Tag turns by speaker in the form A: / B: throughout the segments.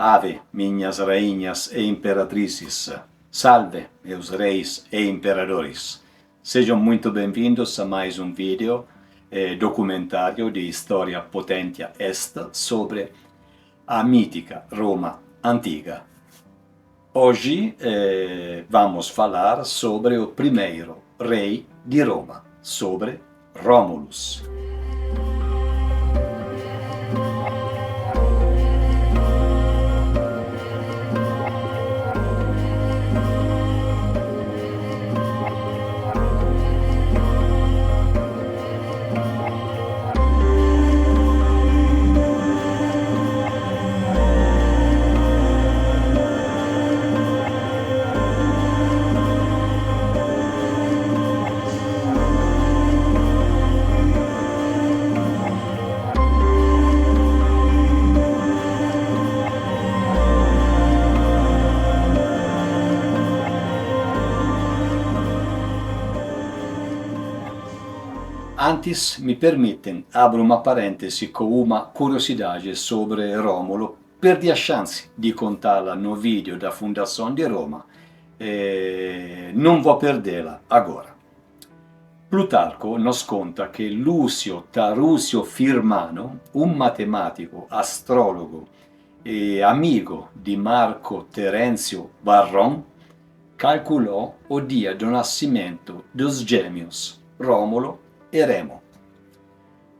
A: Ave, minhas rainhas e imperatrizes. Salve, meus reis e imperadores. Sejam muito bem-vindos a mais um vídeo documentário de história potente est sobre a mítica Roma antiga. Hoje vamos falar sobre o primeiro rei de Roma, sobre Romulus. Antes, me permitem, abro uma parêntese com uma curiosidade sobre Rómulo, perdi a chance de contá-la no vídeo da fundação de Roma, não vou perdê-la agora. Plutarco nos conta que Lucio Tarusio Firmano, um matemático, astrólogo e amigo de Marco Terenzio Varron, calculou o dia do nascimento dos gêmeos Rómulo e Remo.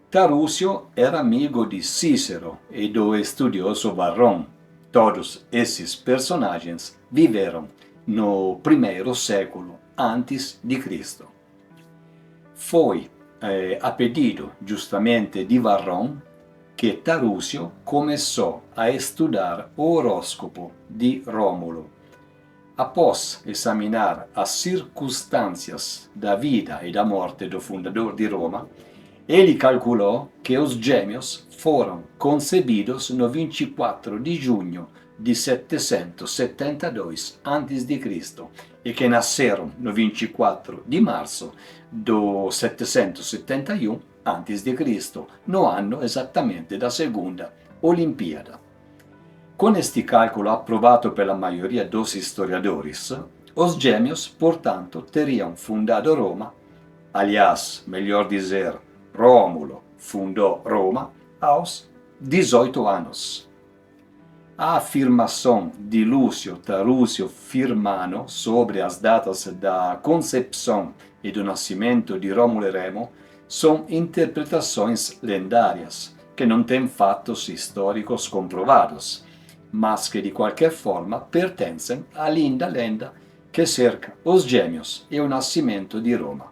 A: Tarusio era amigo de Cícero e do estudioso Varron. Todos esses personagens viveram no primeiro século antes de Cristo. Foi a pedido justamente de Varron que Tarusio começou a estudar o horóscopo de Rómulo. Após examinar as circunstâncias da vida e da morte do fundador de Roma, ele calculou que os gêmeos foram concebidos no 24 de junho de 772 a.C. e que nasceram no 24 de março do 771 a.C., no ano exatamente da segunda Olimpíada. Com este cálculo aprovado pela maioria dos historiadores, os gêmeos, portanto, teriam fundado Roma, aliás, melhor dizer, Rómulo fundou Roma aos 18 anos. A afirmação de Lúcio Tarusio Firmano sobre as datas da concepção e do nascimento de Rómulo e Remo são interpretações lendárias, que não têm fatos históricos comprovados, mas que de qualquer forma pertencem à linda lenda que cerca os gêmeos e o nascimento de Roma.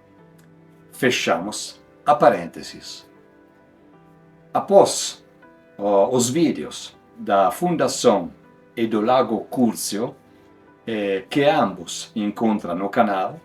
A: Fechamos a parênteses. Após os vídeos da fundação e do Lago Curzio, que ambos encontram no canal,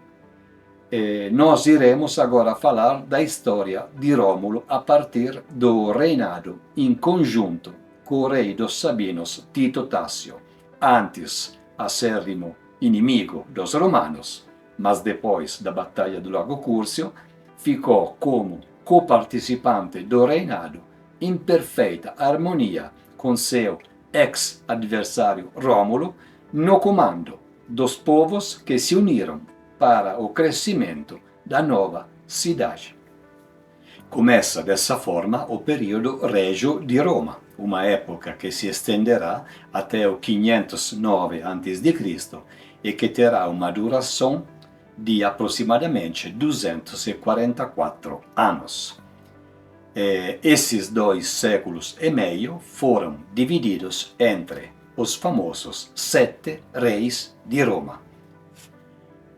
A: nós iremos agora falar da história de Rómulo a partir do reinado em conjunto com o rei dos Sabinos, Tito Tássio, antes acérrimo inimigo dos romanos, mas depois da Batalha do Lago Curzio, ficou como coparticipante do reinado em perfeita harmonia com seu ex-adversário Rómulo no comando dos povos que se uniram para o crescimento da nova cidade. Começa dessa forma o período régio de Roma, uma época que se estenderá até o 509 a.C. e que terá uma duração de aproximadamente 244 anos. Esses 2 séculos e meio foram divididos entre os famosos 7 reis de Roma.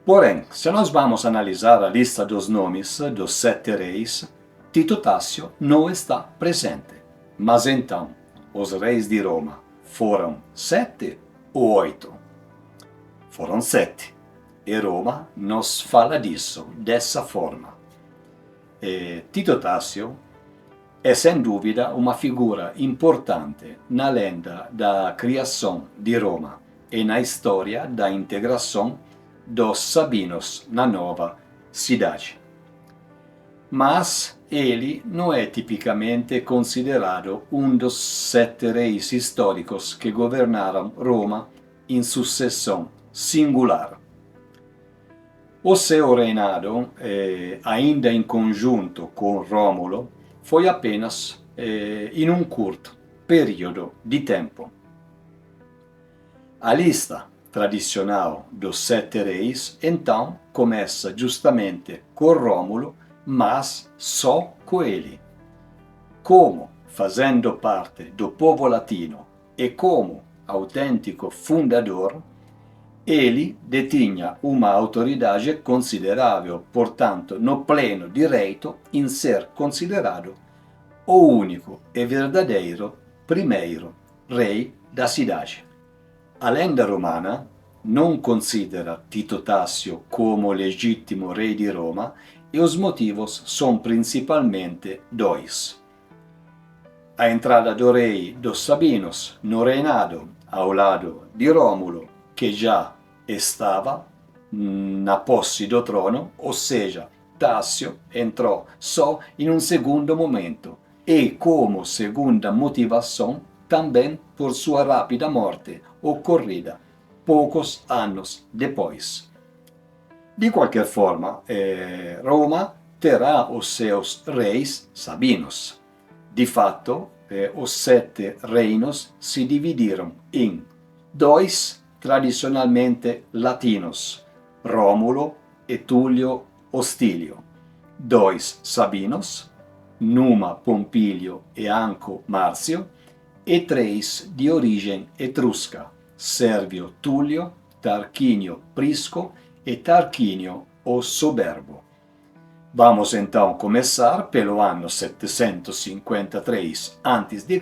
A: Porém, se nós vamos analisar a lista dos nomes dos 7 reis, Tito Tássio não está presente. Mas então, os reis de Roma foram 7 ou 8? Foram 7. E Roma nos fala disso, dessa forma. Tito Tássio é sem dúvida uma figura importante na lenda da criação de Roma e na história da integração dos Sabinos na nova cidade. mas ele não é tipicamente considerado um dos 7 reis históricos que governaram Roma em sucessão singular. O seu reinado, ainda em conjunto com Rómulo, foi apenas in um curto período de tempo. A lista tradicional dos 7 reis, então, começa justamente com Rómulo, mas só com ele. Como fazendo parte do povo latino e como autêntico fundador, ele detinha uma autoridade considerável, portanto, no pleno direito em ser considerado o único e verdadeiro primeiro rei da cidade. A lenda romana não considera Tito Tássio como legítimo rei de Roma e os motivos são principalmente dois. A entrada do rei dos Sabinos no reinado ao lado de Rómulo, que já estava na posse do trono, ou seja, Tássio entrou só em um segundo momento e como segunda motivação também por sua rápida morte ocorrida poucos anos depois. De qualquer forma, Roma terá os seus reis sabinos. De fato, os 7 reinos se dividiram em 2 tradicionalmente latinos, Rómulo e Tullio Hostilio, 2 sabinos, Numa Pompilio e Anco Marcio, e 3 de origem etrusca, Servio Tullio, Tarquínio Prisco e Tarquínio o Soberbo. Vamos então começar pelo ano 753 a.C.,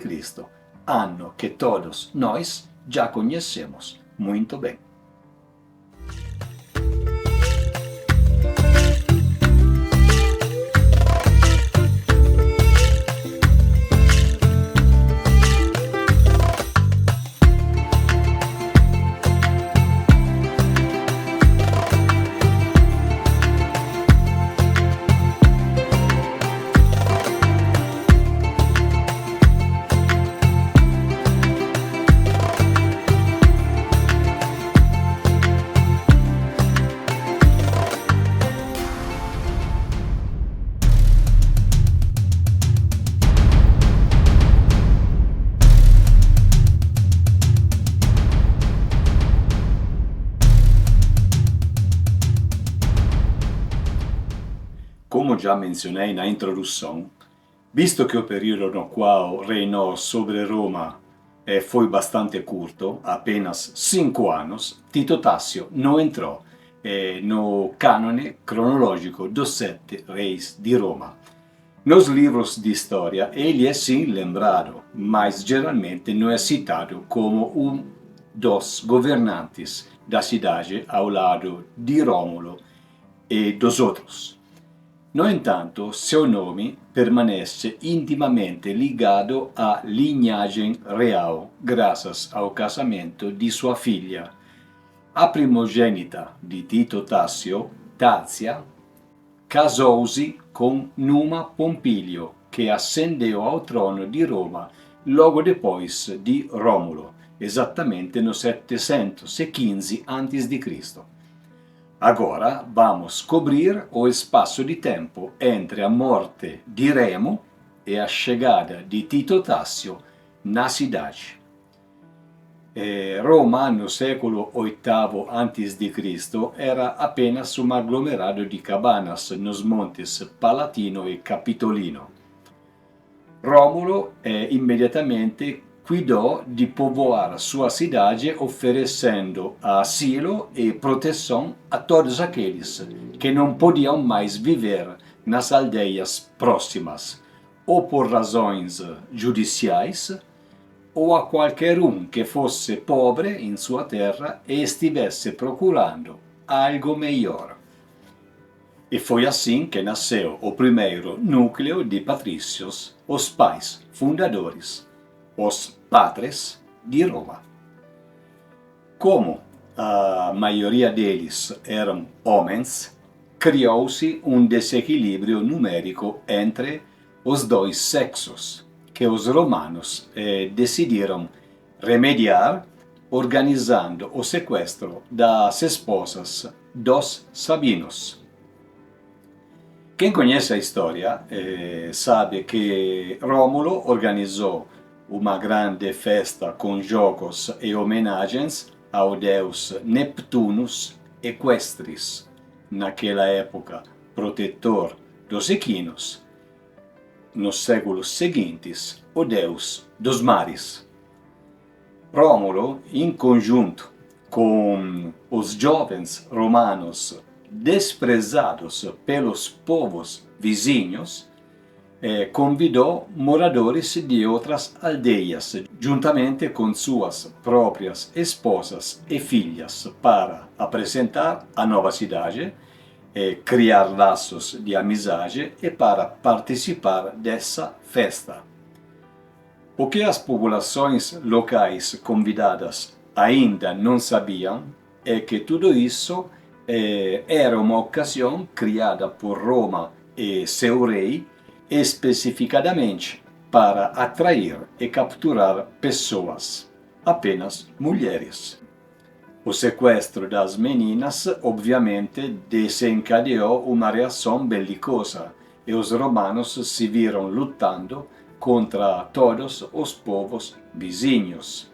A: ano que todos nós já conhecemos muito bem. Como já mencionei na introdução, visto que o período no qual reinou sobre Roma foi bastante curto, apenas 5 anos, Tito Tássio não entrou no cânone cronológico dos 7 reis de Roma. Nos livros de história ele é sim lembrado, mas geralmente não é citado como um dos governantes da cidade ao lado de Rómulo e dos outros. No entanto, seu nome permanece intimamente ligado à linhagem real, graças ao casamento de sua filha. A primogênita de Tito Tássio, Tácia, casou-se com Numa Pompilio, que ascendeu ao trono de Roma logo depois de Rómulo, exatamente no 715 a.C. Agora vamos cobrir o espaço de tempo entre a morte de Remo e a chegada de Tito Tássio na cidade. Roma, no século VIII a.C., era apenas um aglomerado de cabanas nos montes Palatino e Capitolino. Rómulo imediatamente cuidou de povoar sua cidade, oferecendo asilo e proteção a todos aqueles que não podiam mais viver nas aldeias próximas, ou por razões judiciais, ou a qualquer um que fosse pobre em sua terra e estivesse procurando algo melhor. E foi assim que nasceu o primeiro núcleo de patrícios, os pais fundadores, os patres de Roma. Como a maioria deles eram homens, criou-se um desequilíbrio numérico entre os dois sexos, que os romanos decidiram remediar organizando o sequestro das esposas dos sabinos. Quem conhece a história sabe que Rómulo organizou uma grande festa com jogos e homenagens ao deus Neptunus Equestris, naquela época protetor dos equinos, nos séculos seguintes, o deus dos mares. Rómulo, em conjunto com os jovens romanos desprezados pelos povos vizinhos, convidou moradores de outras aldeias, juntamente com suas próprias esposas e filhas, para apresentar a nova cidade, criar laços de amizade e para participar dessa festa. O que as populações locais convidadas ainda não sabiam é que tudo isso era uma ocasião criada por Roma e seu rei especificadamente para atrair e capturar pessoas, apenas mulheres. O sequestro das meninas, obviamente, desencadeou uma reação belicosa e os romanos se viram lutando contra todos os povos vizinhos.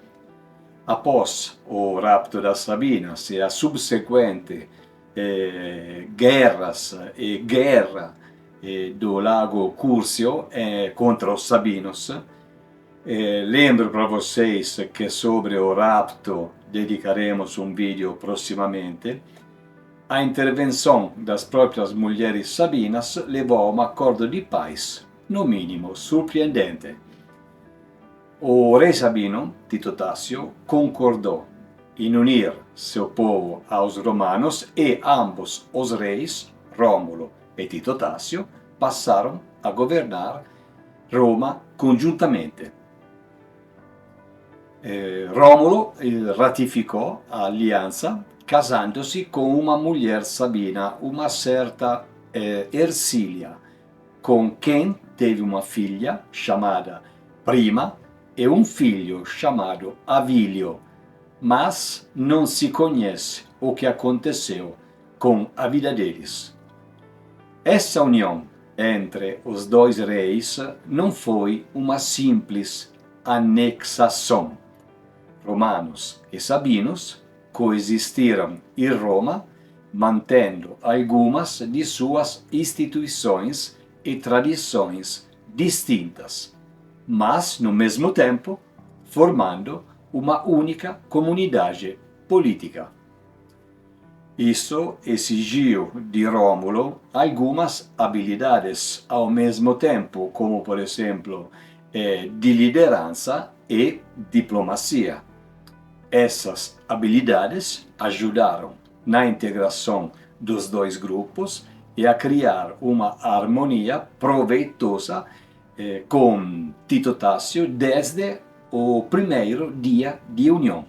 A: Após o rapto das Sabinas e a subsequente guerra do lago Cursio contra os Sabinos, lembro para vocês que sobre o rapto dedicaremos um vídeo prossimamente. A intervenção das próprias mulheres sabinas levou a um acordo de paz, no mínimo surpreendente. O rei sabino, Tito Tácio, concordou em unir seu povo aos romanos e ambos os reis, Rómulo e Tito Tácio, passaram a governar Roma conjuntamente. Rómulo ratificou a aliança casando-se com uma mulher sabina, uma certa Ercília, com quem teve uma filha chamada Prima e um filho chamado Avílio, mas não se conhece o que aconteceu com a vida deles. Essa união entre os dois reis não foi uma simples anexação. Romanos e sabinos coexistiram em Roma, mantendo algumas de suas instituições e tradições distintas, mas, no mesmo tempo, formando uma única comunidade política. Isso exigiu de Rómulo algumas habilidades ao mesmo tempo, como, por exemplo, de liderança e diplomacia. Essas habilidades ajudaram na integração dos dois grupos e a criar uma harmonia proveitosa com Tito Tácio desde o primeiro dia de união.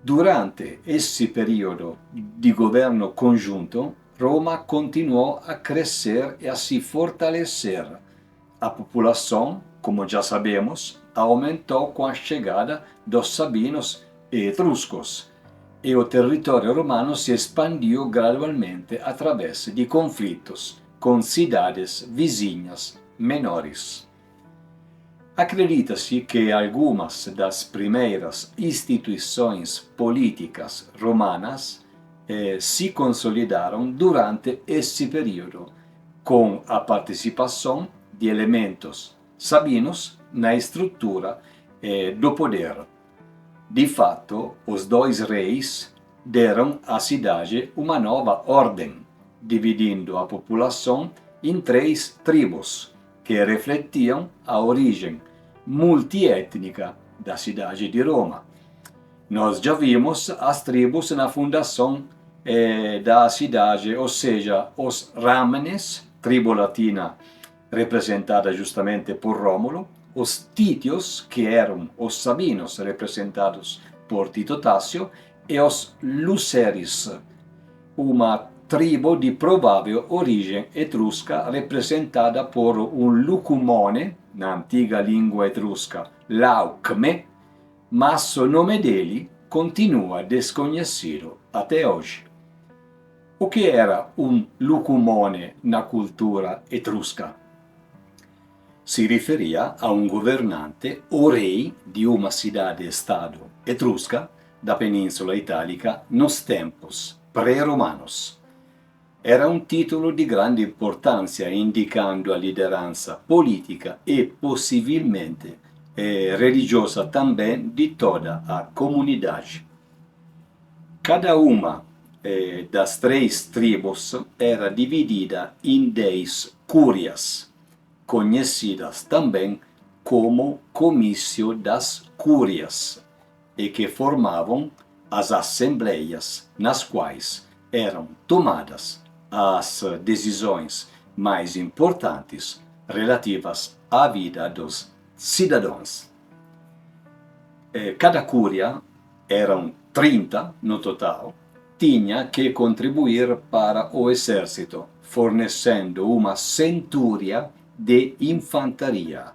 A: Durante esse período de governo conjunto, Roma continuou a crescer e a se fortalecer. A população, como já sabemos, aumentou com a chegada dos sabinos e etruscos, e o território romano se expandiu gradualmente através de conflitos com cidades vizinhas menores. Acredita-se que algumas das primeiras instituições políticas romanas se consolidaram durante esse período, com a participação de elementos sabinos na estrutura do poder. De fato, os dois reis deram à cidade uma nova ordem, dividindo a população em 3 tribos, que refletiam a origem multiétnica da cidade de Roma. Nós já vimos as tribos na fundação da cidade, ou seja, os Ramnes, tribo latina representada justamente por Rómulo, os Títios, que eram os sabinos representados por Tito Tácio, e os Luceres, uma tribo de provável origem etrusca representada por um lucumone, na antiga língua etrusca laucme, mas o nome dele continua desconhecido até hoje. O que era um lucumone na cultura etrusca? Si riferia a un governante o rei di uma cidade-estado etrusca da Península Itálica nos tempos pré-romanos. Era un titolo di grande importância, indicando a liderança política e possivelmente religiosa também de toda a comunidade. Cada uma das três tribos era dividida em 10 cúrias, conhecidas também como Comício das Cúrias, e que formavam as assembleias nas quais eram tomadas as decisões mais importantes relativas à vida dos cidadãos. Cada cúria, eram 30 no total, tinha que contribuir para o exército, fornecendo uma centúria de infantaria,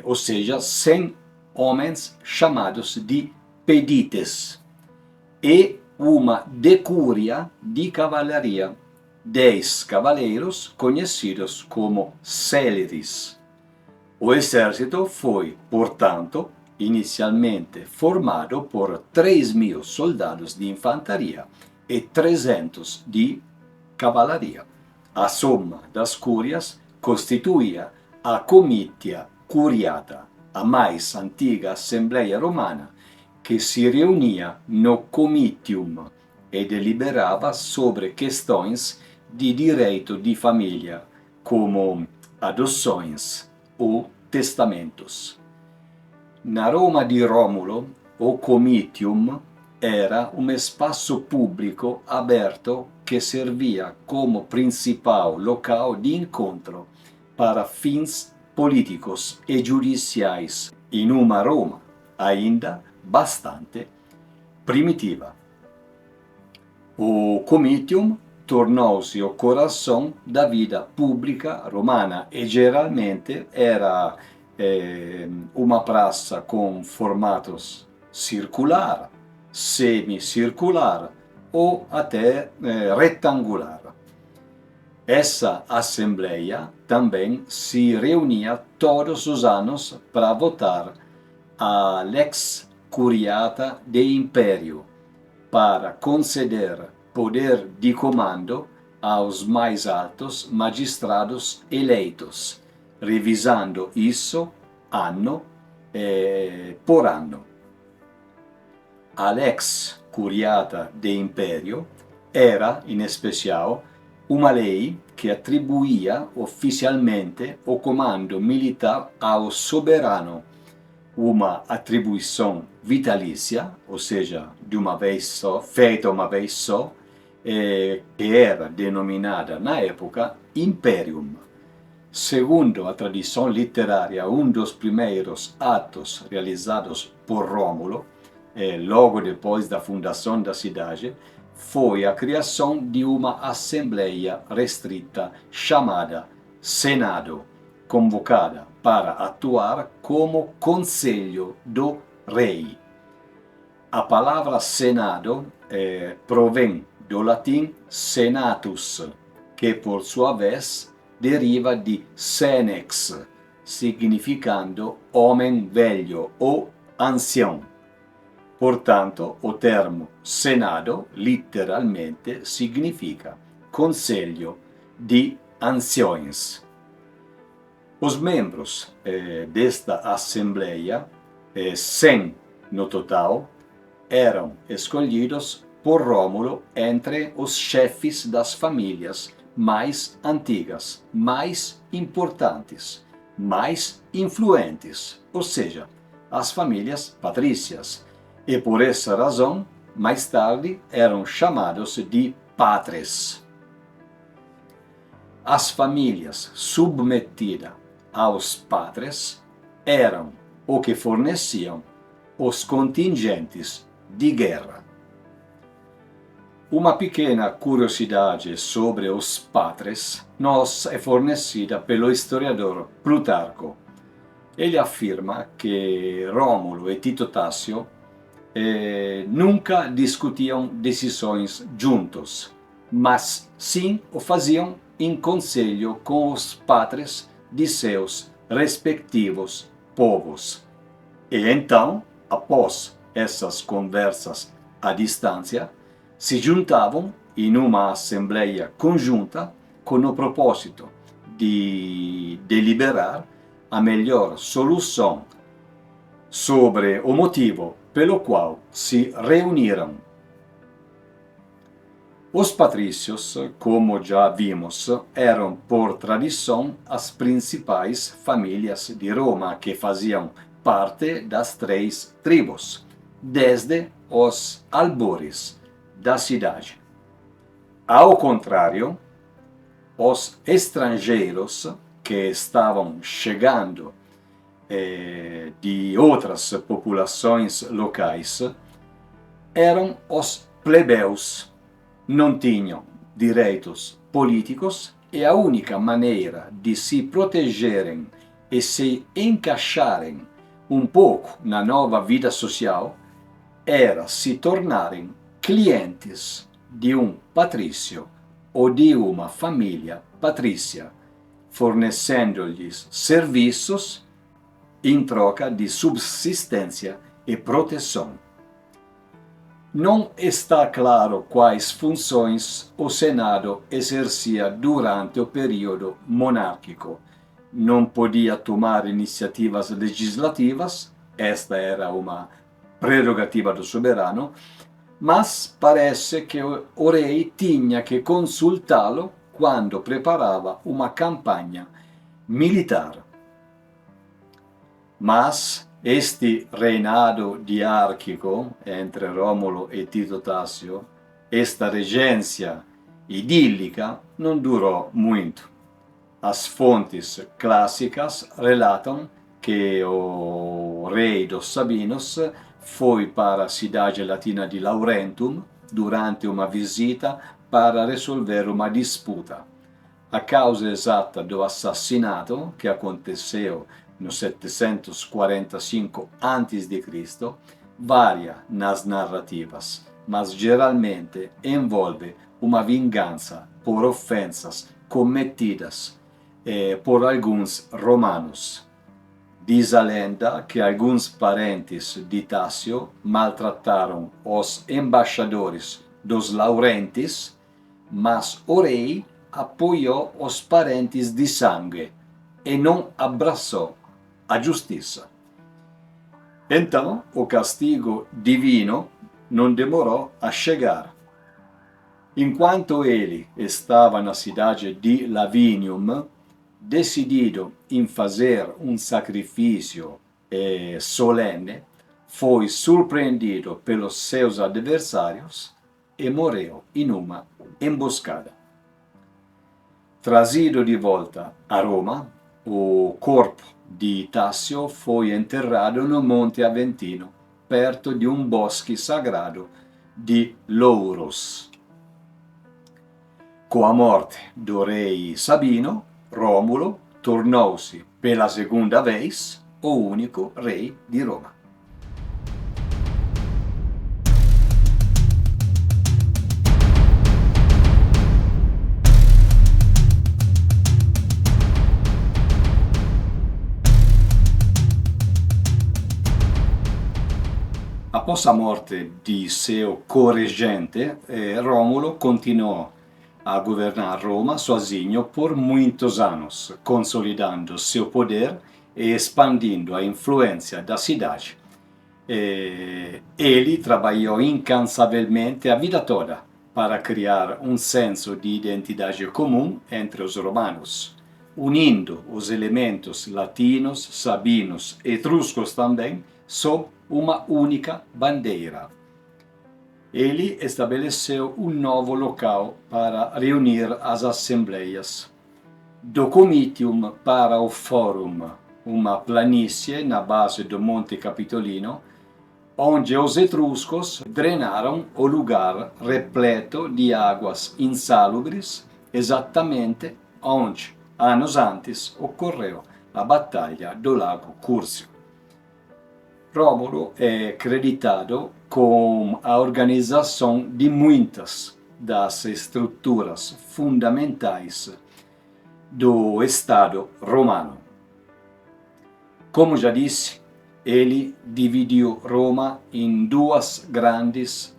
A: ou seja, 100 homens chamados de pedites, e uma decúria de cavalaria, 10 cavaleiros conhecidos como céleres. O exército foi, portanto, inicialmente formado por 3.000 soldados de infantaria e 300 de cavalaria. A soma das cúrias constituía a comitia curiata, a mais antiga Assembleia Romana, que se reunia no comitium e deliberava sobre questões de direito de família, como adoções ou testamentos. Na Roma di Romulo, o comitium era um espaço público aberto que servia como principal local de encontro para fins políticos e judiciais em uma Roma ainda bastante primitiva. O comitium tornou-se o coração da vida pública romana e geralmente era uma praça com formatos circular, semicircular ou até retangular. Essa assembleia também se reunia todos os anos para votar a Lex Curiata de Império, para conceder poder de comando aos mais altos magistrados eleitos, revisando isso ano por ano. A Lex Curiata de Império era, in especial, uma lei que atribuía oficialmente o comando militar ao soberano, uma atribuição vitalícia, ou seja, de uma vez só, feita uma vez só, que era denominada na época Imperium. Segundo a tradição literária, um dos primeiros atos realizados por Rômulo, logo depois da fundação da cidade, foi a criação de uma assembleia restrita chamada Senado, convocada para atuar como conselho do rei. A palavra Senado provém do latim senatus, que por sua vez deriva de senex, significando homem velho ou ancião. Portanto, o termo Senado literalmente significa Conselho de Anciões. Os membros desta Assembleia, 100 no total, eram escolhidos por Rômulo entre os chefes das famílias mais antigas, mais importantes, mais influentes, ou seja, as famílias patrícias. E por essa razão, mais tarde, eram chamados de patres. As famílias submetidas aos patres eram o que forneciam os contingentes de guerra. Uma pequena curiosidade sobre os patres nos é fornecida pelo historiador Plutarco. Ele afirma que Rômulo e Tito Tássio nunca discutiam decisões juntos, mas sim o faziam em conselho com os patres de seus respectivos povos. E então, após essas conversas à distância, se juntavam em uma assembleia conjunta com o propósito de deliberar a melhor solução sobre o motivo pelo qual se reuniram. Os patrícios, como já vimos, eram por tradição as principais famílias de Roma que faziam parte das 3 tribos, desde os albores da cidade. Ao contrário, os estrangeiros que estavam chegando de outras populações locais eram os plebeus. Não tinham direitos políticos e a única maneira de se protegerem e se encaixarem um pouco na nova vida social era se tornarem clientes de um patrício ou de uma família patrícia, fornecendo-lhes serviços em troca de subsistência e proteção. Não está claro quais funções o Senado exercia durante o período monárquico. Não podia tomar iniciativas legislativas, esta era uma prerrogativa do soberano, mas parece que o rei tinha que consultá-lo quando preparava uma campanha militar. Mas este reinado diárquico entre Rómulo e Tito Tássio, esta regência idílica, não durou muito. As fontes clássicas relatam que o rei dos Sabinos foi para a cidade latina de Laurentum durante uma visita para resolver uma disputa. A causa exata do assassinato, que aconteceu no 745 a.C., varia nas narrativas, mas geralmente envolve uma vingança por ofensas cometidas por alguns romanos. Diz a lenda que alguns parentes de Tássio maltrataram os embaixadores dos Laurentes, mas o rei apoiou os parentes de sangue e não abraçou a justiça. Então, o castigo divino não demorou a chegar. Enquanto ele estava na cidade de Lavinium, decidido em fazer um sacrifício solene, foi surpreendido pelos seus adversários e morreu em uma emboscada. Trazido de volta a Roma, o corpo de Tássio foi enterrado no Monte Aventino, perto de um bosque sagrado de Louros. Com a morte do rei Sabino, Rómulo tornou-se, pela segunda vez, o único rei de Roma. Após a morte de seu corregente, Rómulo continuou a governar Roma sozinho por muitos anos, consolidando seu poder e expandindo a influência da cidade. Ele trabalhou incansavelmente a vida toda para criar um senso de identidade comum entre os romanos, unindo os elementos latinos, sabinos e etruscos também sob uma única bandeira. Ele estabeleceu um novo local para reunir as assembleias. Do Comitium para o Fórum, uma planície na base do Monte Capitolino, onde os etruscos drenaram o lugar repleto de águas insalubres, exatamente onde, anos antes, ocorreu a Batalha do Lago Curcio. Rómulo é creditado com a organização de muitas das estruturas fundamentais do Estado romano. Como já disse, ele dividiu Roma em duas grandes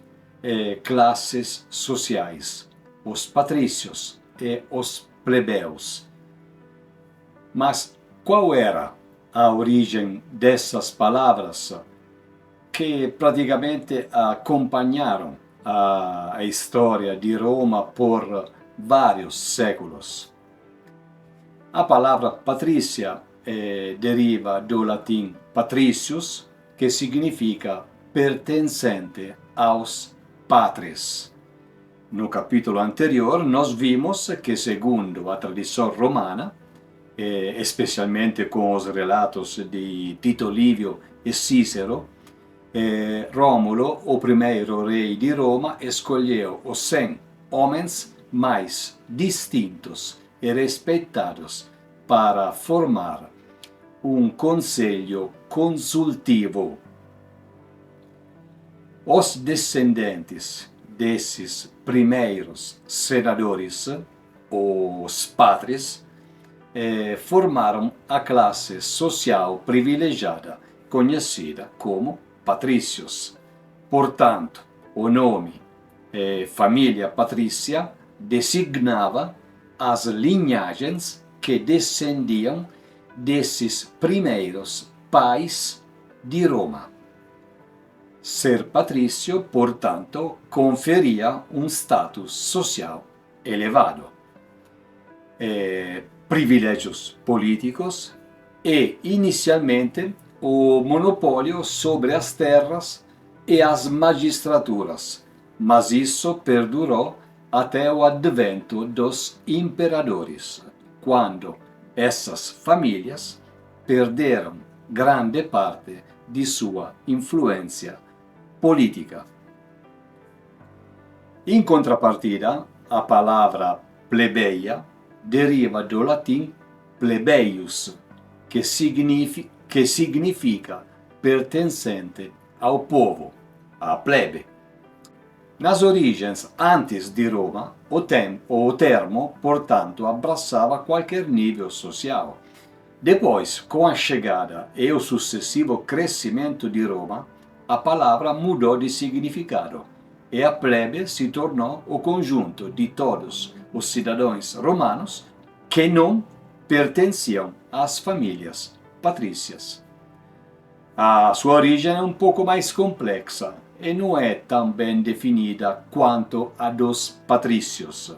A: classes sociais, os patrícios e os plebeus. Mas qual era a origem dessas palavras que praticamente acompanharam a história de Roma por vários séculos? A palavra patrícia deriva do latim patricius, que significa pertencente aos patres. No capítulo anterior, nós vimos que, segundo a tradição romana, especialmente com os relatos de Tito Livio e Cícero, Rómulo, o primeiro rei de Roma, escolheu os 100 homens mais distintos e respeitados para formar um conselho consultivo. Os descendentes desses primeiros senadores, os patres, formaram a classe social privilegiada, conhecida como patrícios. Portanto, o nome família patrícia designava as linhagens que descendiam desses primeiros pais de Roma. Ser patrício, portanto, conferia um status social elevado, privilégios políticos e, inicialmente, o monopólio sobre as terras e as magistraturas, mas isso perdurou até o advento dos imperadores, quando essas famílias perderam grande parte de sua influência política. Em contrapartida, a palavra plebeia deriva do latim plebeius, que significa pertencente ao povo, a plebe. Nas origens antes de Roma, o termo, portanto, abraçava qualquer nível social. Depois, com a chegada e o sucessivo crescimento de Roma, a palavra mudou de significado e a plebe se tornou o conjunto de todos os cidadãos romanos que não pertenciam às famílias patrícias. A sua origem é um pouco mais complexa e não é tão bem definida quanto a dos patrícios.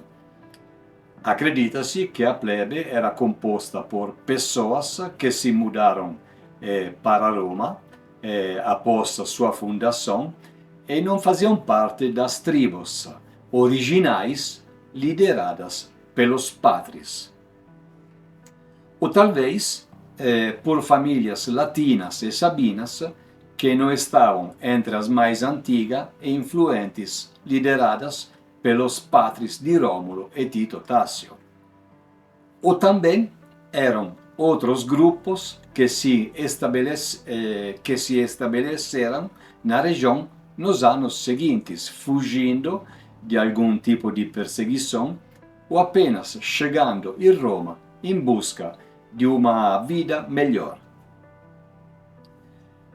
A: Acredita-se que a plebe era composta por pessoas que se mudaram para Roma após a sua fundação e não faziam parte das tribos originais lideradas pelos patres. Ou talvez por famílias latinas e sabinas que não estavam entre as mais antigas e influentes lideradas pelos patres de Rómulo e Tito Tácio. Ou também eram outros grupos que se estabeleceram na região nos anos seguintes, fugindo de algum tipo de perseguição ou apenas chegando em Roma em busca de uma vida melhor.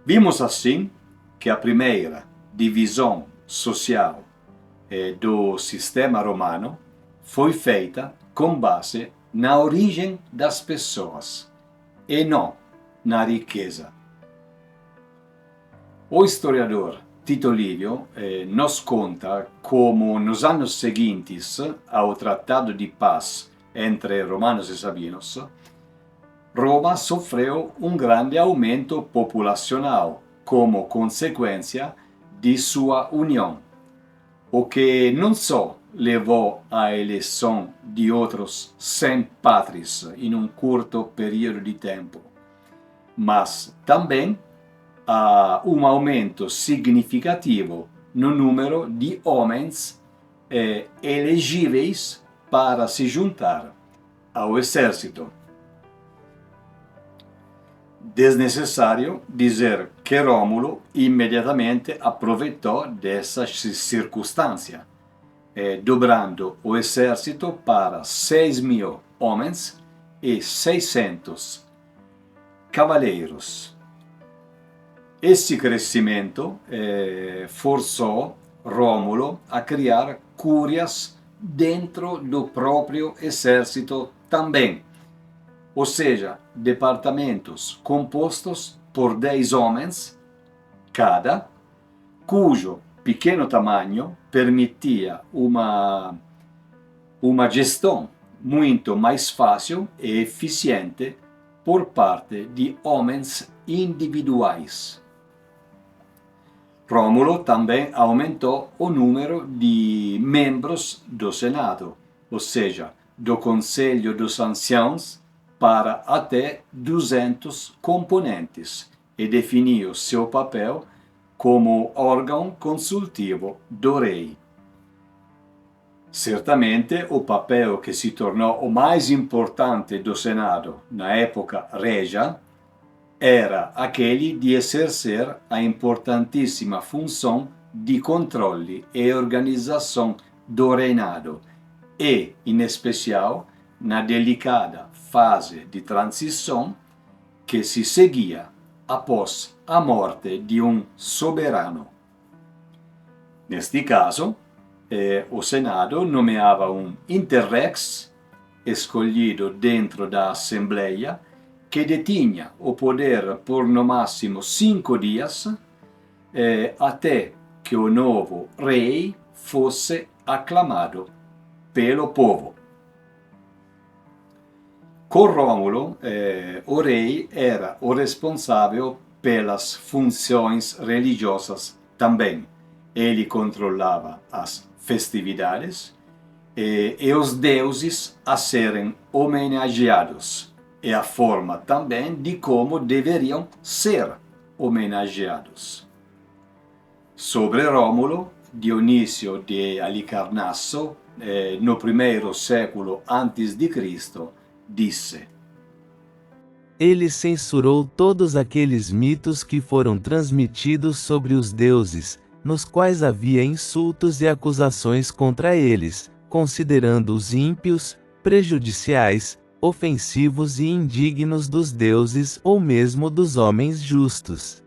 A: Vimos assim que a primeira divisão social do sistema romano foi feita com base na origem das pessoas e não na riqueza. O historiador Tito Livio nos conta como nos anos seguintes ao Tratado de Paz entre romanos e sabinos, Roma sofreu um grande aumento populacional como consequência de sua união, o que não só levou à eleição de outros 100 patres em um curto período de tempo, mas também a um aumento significativo no número de homens elegíveis para se juntar ao exército. Desnecessário dizer que Rómulo imediatamente aproveitou dessa circunstância, dobrando o exército para 6.000 homens e 600 cavaleiros. Esse crescimento forçou Rómulo a criar cúrias dentro do próprio exército também, ou seja, departamentos compostos por 10 homens cada, cujo pequeno tamanho permitia uma gestão muito mais fácil e eficiente por parte de homens individuais. Rómulo também aumentou o número de membros do Senado, ou seja, do Conselho dos Anciãos, para até 200 componentes e definiu seu papel como órgão consultivo do rei. Certamente o papel que se tornou o mais importante do Senado na época regia era aquele de exercer a importantíssima função de controle e organização do reinado e, em especial, na delicada fase de transição que se seguia após a morte de um soberano. Neste caso, o Senado nomeava um interrex, escolhido dentro da Assembleia, que detinha o poder por no máximo 5 dias, até que o novo rei fosse aclamado pelo povo. Com Rómulo, o rei era o responsável pelas funções religiosas também. Ele controlava as festividades e os deuses a serem homenageados e a forma também de como deveriam ser homenageados. Sobre Rómulo, Dionísio de Halicarnasso, no primeiro século a.C., disse:
B: Ele censurou todos aqueles mitos que foram transmitidos sobre os deuses, nos quais havia insultos e acusações contra eles, considerando-os ímpios, prejudiciais, ofensivos e indignos dos deuses ou mesmo dos homens justos.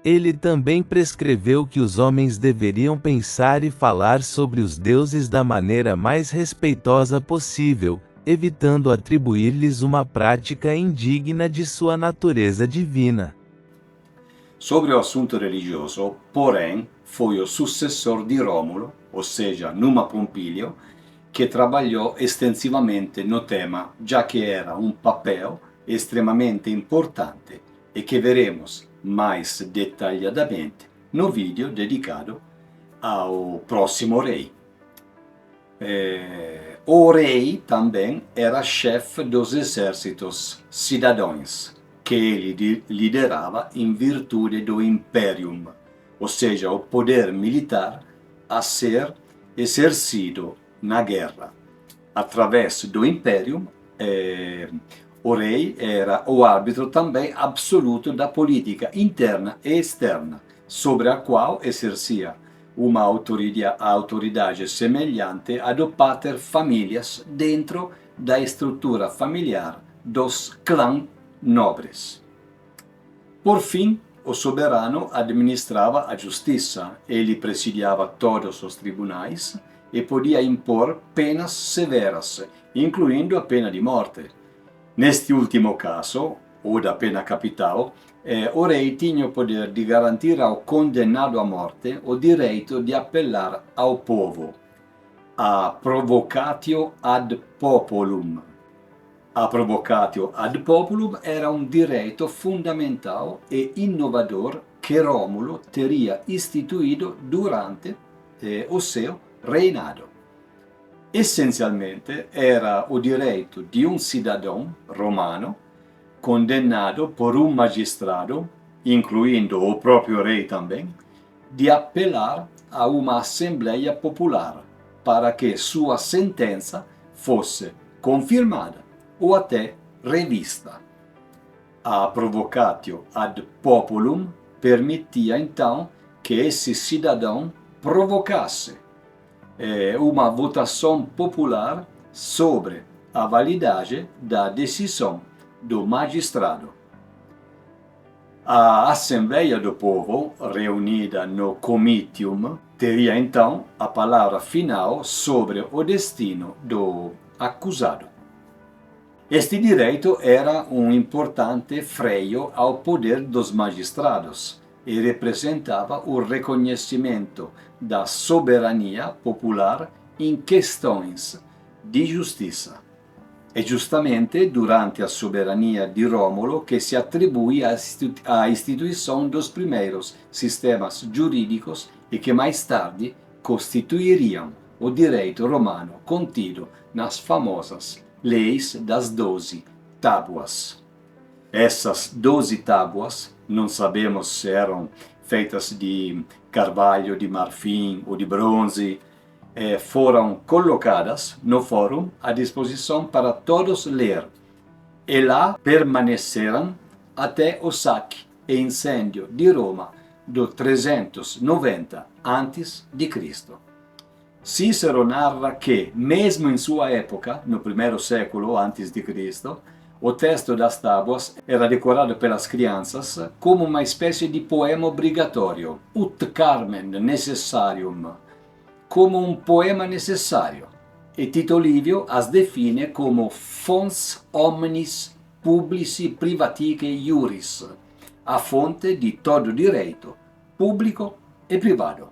B: Ele também prescreveu que os homens deveriam pensar e falar sobre os deuses da maneira mais respeitosa possível, evitando atribuir-lhes uma prática indigna de sua natureza divina.
A: Sobre o assunto religioso, porém, foi o sucessor de Rómulo, ou seja, Numa Pompílio, que trabalhou extensivamente no tema, já que era um papel extremamente importante e que veremos mais detalhadamente no vídeo dedicado ao próximo rei. O rei também era chefe dos exércitos cidadãos, que ele liderava em virtude do imperium, ou seja, o poder militar a ser exercido na guerra. Através do imperium, o rei era o árbitro também absoluto da política interna e externa, sobre a qual exercia uma autoridade semelhante à do pater familias dentro da estrutura familiar dos clãs nobres. Por fim, o soberano administrava a justiça, ele presidiava todos os tribunais e podia impor penas severas, incluindo a pena de morte. Neste último caso, ou da pena capital, o rei tinha o poder de garantir ao condenado à morte o direito de apelar ao povo, a provocatio ad populum. A provocatio ad populum era um direito fundamental e inovador que Rómulo teria instituído durante o seu reinado. Essencialmente era o direito de um cidadão romano condenado por um magistrado incluindo o próprio rei também, de apelar a uma assembleia popular para que sua sentença fosse confirmada ou até revista. A provocatio ad populum permitia então que esse cidadão provocasse uma votação popular sobre a validade da decisão do magistrado. A Assembleia do Povo, reunida no Comitium, teria então a palavra final sobre o destino do acusado. Este direito era um importante freio ao poder dos magistrados e representava o reconhecimento da soberania popular em questões de justiça. É justamente durante a soberania de Rômulo que se atribui a instituição dos primeiros sistemas jurídicos e que mais tarde constituiriam o direito romano contido nas famosas Leis das 12 Tábuas. Essas 12 tábuas, não sabemos se eram feitas de carvalho, de marfim ou de bronze, foram colocadas no fórum à disposição para todos ler e lá permaneceram até o saque e incêndio de Roma do 390 a.C. Cícero narra que, mesmo em sua época, no primeiro século a.C., o texto das tábuas era decorado pelas crianças como uma espécie de poema obrigatório, ut carmen necessarium, como um poema necessário, e Tito Livio as define como fons omnis publici privatice iuris, a fonte de todo direito, público e privado.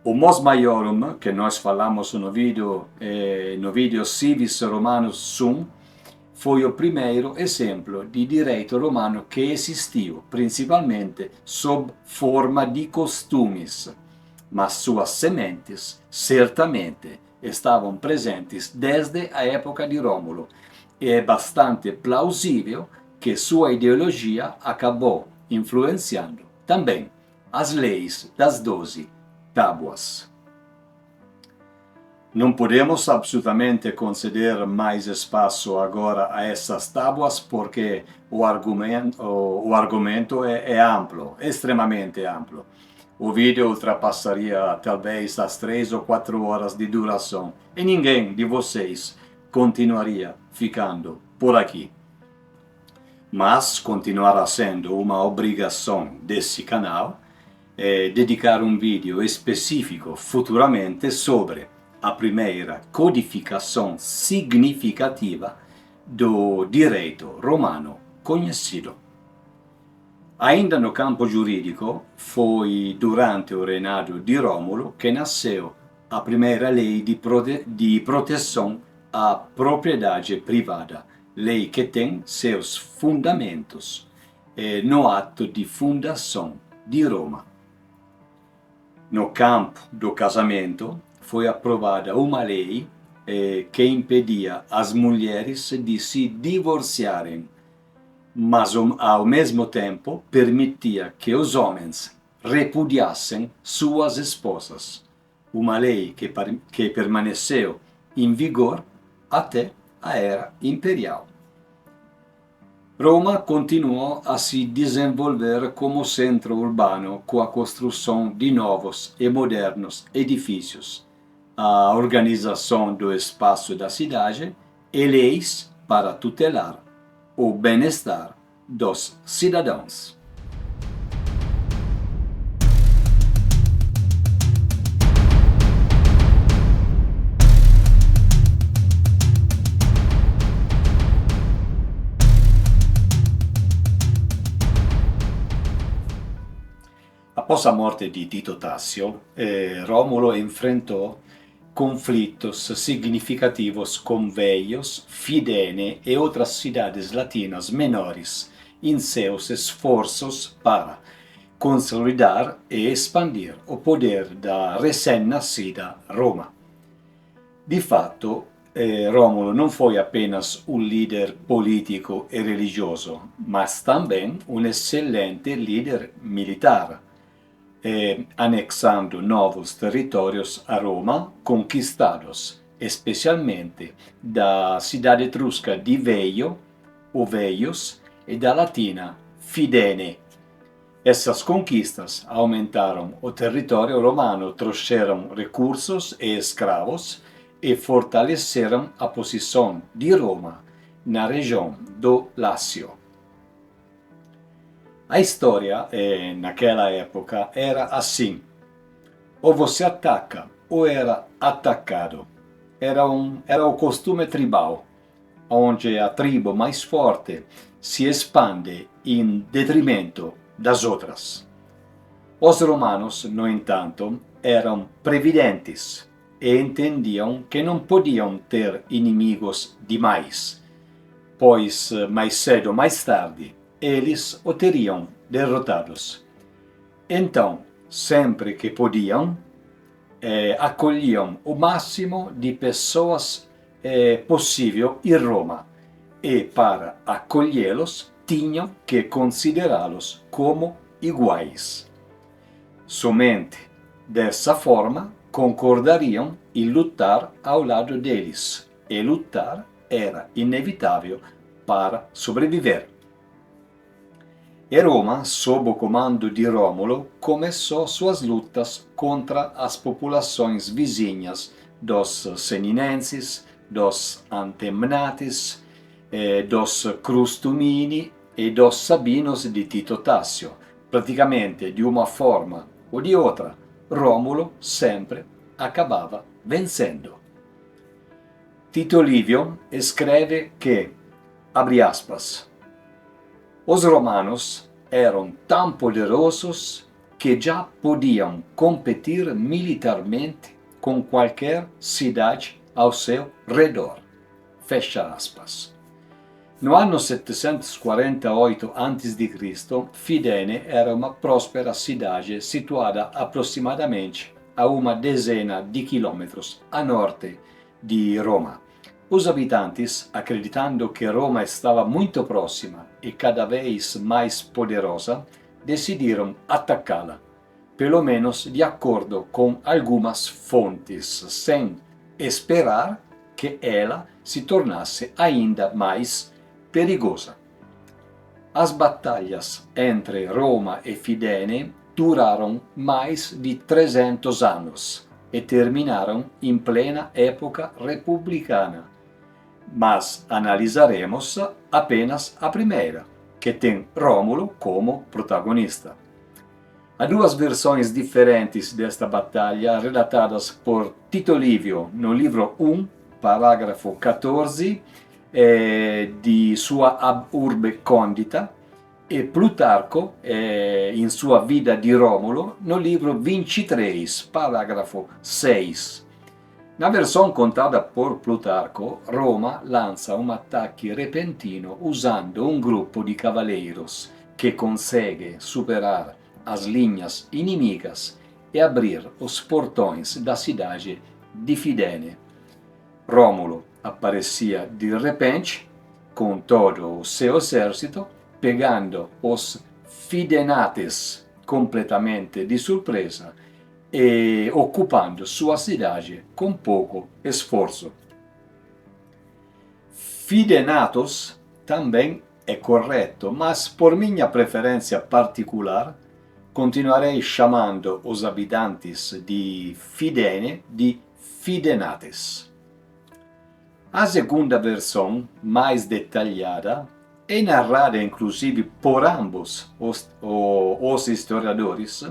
A: O Mos Maiorum, que nós falamos no vídeo Civis Romanus Sum, foi o primeiro exemplo de direito romano que existiu, principalmente sob forma de costumes, mas suas sementes certamente estavam presentes desde a época de Rômulo, e é bastante plausível que sua ideologia acabou influenciando também as leis das 12 tábuas. Não podemos absolutamente conceder mais espaço agora a essas tábuas porque o argumento é amplo, extremamente amplo. O vídeo ultrapassaria talvez as 3 ou 4 horas de duração e ninguém de vocês continuaria ficando por aqui. Mas continuará sendo uma obrigação desse canal dedicar um vídeo específico futuramente sobre a primeira codificação significativa do direito romano conhecido. Ainda no campo jurídico, foi durante o reinado de Rômulo que nasceu a primeira lei de proteção à propriedade privada, lei que tem seus fundamentos no ato de fundação de Roma. No campo do casamento, foi aprovada uma lei que impedia as mulheres de se divorciarem, mas ao mesmo tempo permitia que os homens repudiassem suas esposas. Uma lei que permaneceu em vigor até a Era Imperial. Roma continuou a se desenvolver como centro urbano com a construção de novos e modernos edifícios, a organização do espaço da cidade e leis para tutelar o bem-estar dos cidadãos. Após a morte de Tito Tassio, Rómulo enfrentou conflitos significativos com Veios, Fidene e outras cidades latinas menores em seus esforços para consolidar e expandir o poder da recém-nascida Roma. De fato, Rómulo não foi apenas um líder político e religioso, mas também um excelente líder militar, anexando novos territórios a Roma conquistados, especialmente da cidade etrusca di Veio, ou Veios, e da latina Fidene. Essas conquistas aumentaram o território romano, trouxeram recursos e escravos e fortaleceram a posição de Roma na região do Lácio. A história, naquela época, era assim: ou você ataca ou era atacado. Era o costume tribal, onde a tribo mais forte se expande em detrimento das outras. Os romanos, no entanto, eram previdentes e entendiam que não podiam ter inimigos demais, pois mais cedo ou mais tarde eles o teriam derrotados. Então, sempre que podiam, acolhiam o máximo de pessoas possível em Roma e, para acolhê-los, tinham que considerá-los como iguais. Somente dessa forma concordariam em lutar ao lado deles, e lutar era inevitável para sobreviver. E Roma, sob o comando de Rómulo, começou suas lutas contra as populações vizinhas dos Seninenses, dos Antemnates, dos Crustumini e dos Sabinos de Tito Tassio. Praticamente, de uma forma ou de outra, Rómulo sempre acabava vencendo. Tito Livio escreve que, abre aspas, os romanos eram tão poderosos que já podiam competir militarmente com qualquer cidade ao seu redor. Fecha aspas. No ano 748 a.C., Fidene era uma próspera cidade situada aproximadamente a uma dezena de quilômetros a norte de Roma. Os habitantes, acreditando que Roma estava muito próxima e cada vez mais poderosa, decidiram atacá-la, pelo menos de acordo com algumas fontes, sem esperar que ela se tornasse ainda mais perigosa. As batalhas entre Roma e Fidene duraram mais de 300 anos e terminaram em plena época republicana. Mas analisaremos apenas a primeira, que tem Rómulo como protagonista. Há duas versões diferentes desta batalha relatadas por Tito Livio no livro 1, parágrafo 14, di sua Ab Urbe Condita, e Plutarco, in sua Vida di Rómulo, no livro 23, parágrafo 6. Na versão contada por Plutarco, Roma lança um ataque repentino usando um grupo de cavaleiros que consegue superar as linhas inimigas e abrir os portões da cidade de Fidene. Rómulo aparecia de repente com todo o seu exército, pegando os Fidenates completamente de surpresa e occupando sua cidade com pouco esforço. Fidenatos também é correto, mas por minha preferência particular, continuarei chamando os habitantes de Fidene de Fidenates. A segunda versão, mais detalhada, é narrada inclusive por ambos os historiadores,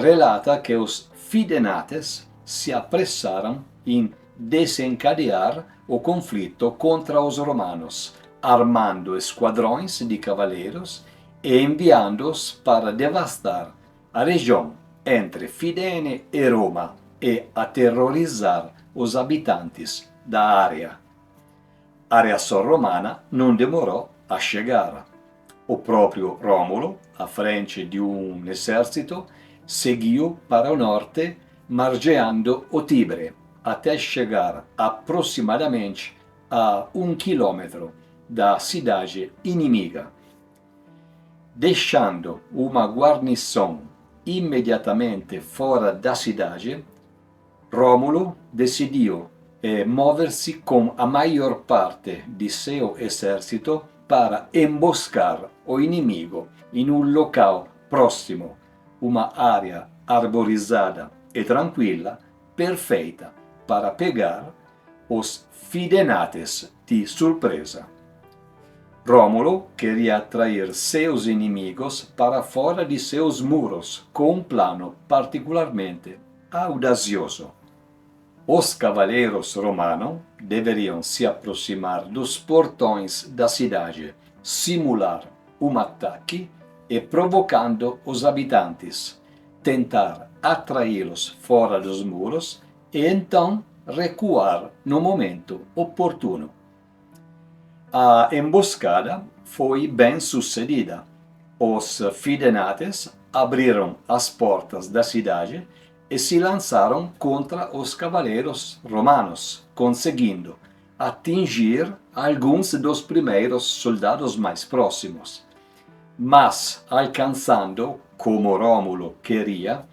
A: relata que os Fidenates se apressaram em desencadear o conflito contra os romanos, armando esquadrões de cavaleiros e enviando-os para devastar a região entre Fidene e Roma e aterrorizar os habitantes da área. A reação romana não demorou a chegar. O próprio Rómulo, à frente de um exército, seguiu para o norte, margeando o Tibre, até chegar aproximadamente a 1 quilômetro da cidade inimiga. Deixando uma guarnição imediatamente fora da cidade, Rômulo decidiu mover-se com a maior parte de seu exército para emboscar o inimigo em um local próximo, uma área arborizada e tranquila, perfeita para pegar os fidenates de surpresa. Rômulo queria atrair seus inimigos para fora de seus muros com um plano particularmente audacioso. Os cavaleiros romanos deveriam se aproximar dos portões da cidade, simular um ataque e, provocando os habitantes, tentar atraí-los fora dos muros e então recuar no momento oportuno. A emboscada foi bem sucedida. Os fidenates abriram as portas da cidade e se lançaram contra os cavaleiros romanos, conseguindo atingir alguns dos primeiros soldados mais próximos, mas alcançando, como Rômulo queria,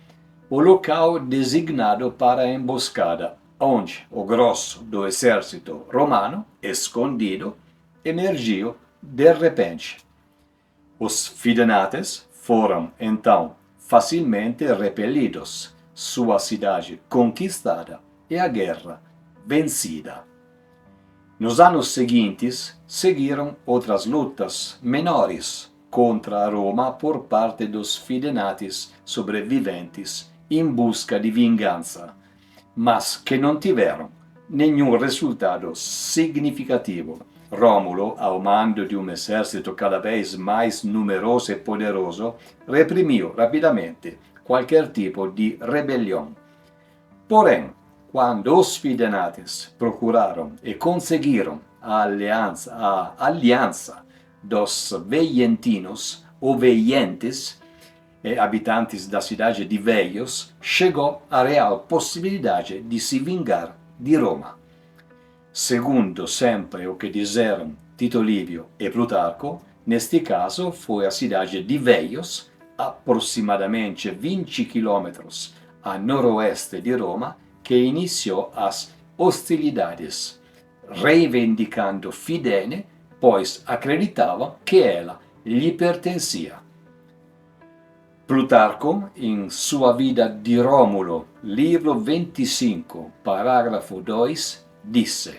A: o local designado para a emboscada, onde o grosso do exército romano, escondido, emergiu de repente. Os fidenates foram, então, facilmente repelidos, sua cidade conquistada e a guerra vencida. Nos anos seguintes, seguiram outras lutas menores contra Roma por parte dos fidenates sobreviventes em busca de vingança, mas que não tiveram nenhum resultado significativo. Rômulo, ao mando de um exército cada vez mais numeroso e poderoso, reprimiu rapidamente qualquer tipo de rebelião. Porém, quando os fidenates procuraram e conseguiram a aliança dos veientinos ou veientes, habitantes da cidade de Veios, chegou a real possibilidade de se vingar de Roma. Segundo sempre o que disseram Tito Livio e Plutarco, neste caso foi a cidade de Veios, aproximadamente 20 quilômetros a noroeste de Roma, que iniciou as hostilidades, reivindicando Fidene, pois acreditavam que ela lhe pertencia. Plutarco, em sua Vida de Rômulo, livro 25, parágrafo 2, disse: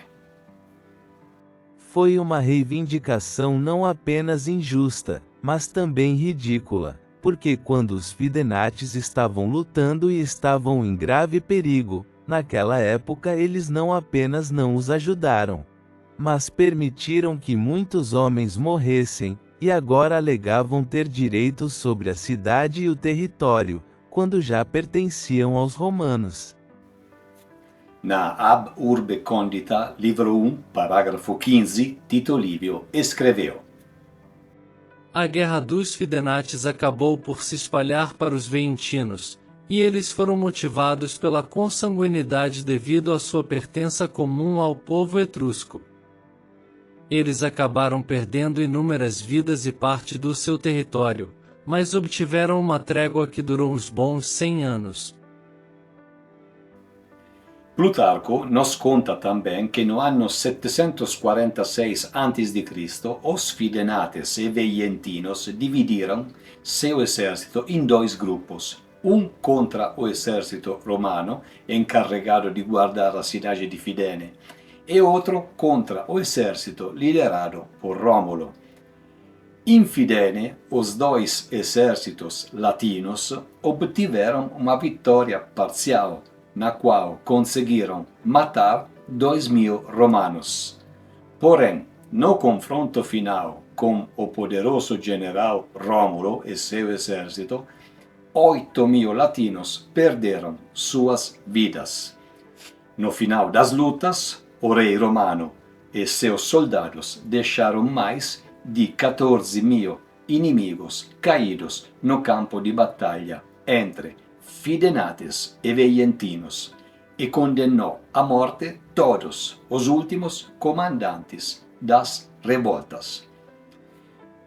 B: Foi uma reivindicação não apenas injusta, mas também ridícula, porque quando os fidenates estavam lutando e estavam em grave perigo, naquela época eles não apenas não os ajudaram, mas permitiram que muitos homens morressem, e agora alegavam ter direitos sobre a cidade e o território, quando já pertenciam aos romanos.
A: Na Ab Urbe Condita, livro 1, parágrafo 15, Tito Livio escreveu:
C: A guerra dos fidenates acabou por se espalhar para os veentinos, e eles foram motivados pela consanguinidade devido à sua pertença comum ao povo etrusco. Eles acabaram perdendo inúmeras vidas e parte do seu território, mas obtiveram uma trégua que durou uns bons 100 anos.
A: Plutarco nos conta também que no ano 746 a.C., os fidenates e veientinos dividiram seu exército em dois grupos, um contra o exército romano, encarregado de guardar a cidade de Fidene, e outro contra o exército liderado por Rômulo. In Fidene, os dois exércitos latinos obtiveram uma vitória parcial, na qual conseguiram matar 2.000 romanos. Porém, no confronto final com o poderoso general Rômulo e seu exército, 8.000 latinos perderam suas vidas. No final das lutas, o rei romano e seus soldados deixaram mais de 14.000 inimigos caídos no campo de batalha entre fidenates e veientinos, e condenou a morte todos os últimos comandantes das revoltas.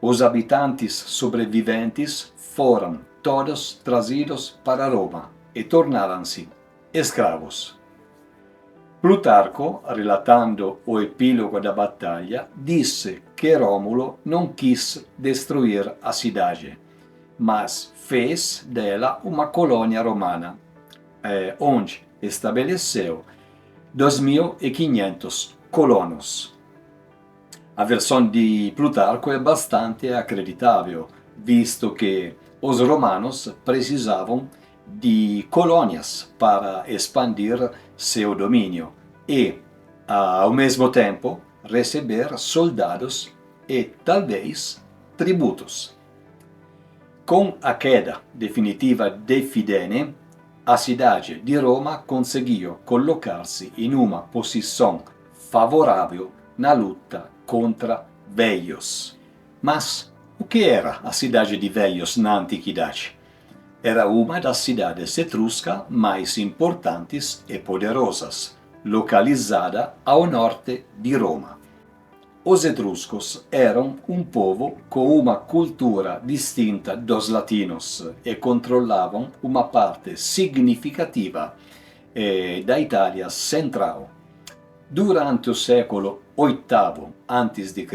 A: Os habitantes sobreviventes foram todos trazidos para Roma e tornaram-se escravos. Plutarco, relatando o epílogo da batalha, disse que Rômulo não quis destruir a cidade, mas fez dela uma colônia romana, onde estabeleceu 2.500 colonos. A versão de Plutarco é bastante acreditável, visto que os romanos precisavam de colônias para expandir seu domínio e, ao mesmo tempo, receber soldados e, talvez, tributos. Com a queda definitiva de Fidene, a cidade de Roma conseguiu colocar-se em uma posição favorável na luta contra Velhos. Mas o que era a cidade de Velhos na antiguidade? Era uma das cidades etruscas mais importantes e poderosas, localizada ao norte de Roma. Os etruscos eram um povo com uma cultura distinta dos latinos e controlavam uma parte significativa da Itália central. Durante o século VIII a.C.,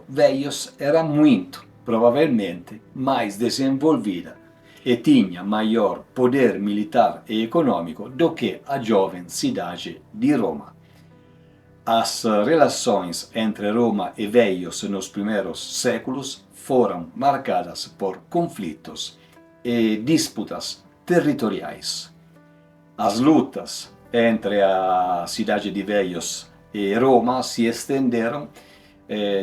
A: Velhos era muito, provavelmente, mais desenvolvida e tinha maior poder militar e econômico do que a jovem cidade de Roma. As relações entre Roma e Velhos nos primeiros séculos foram marcadas por conflitos e disputas territoriais. As lutas entre a cidade de Velhos e Roma se estenderam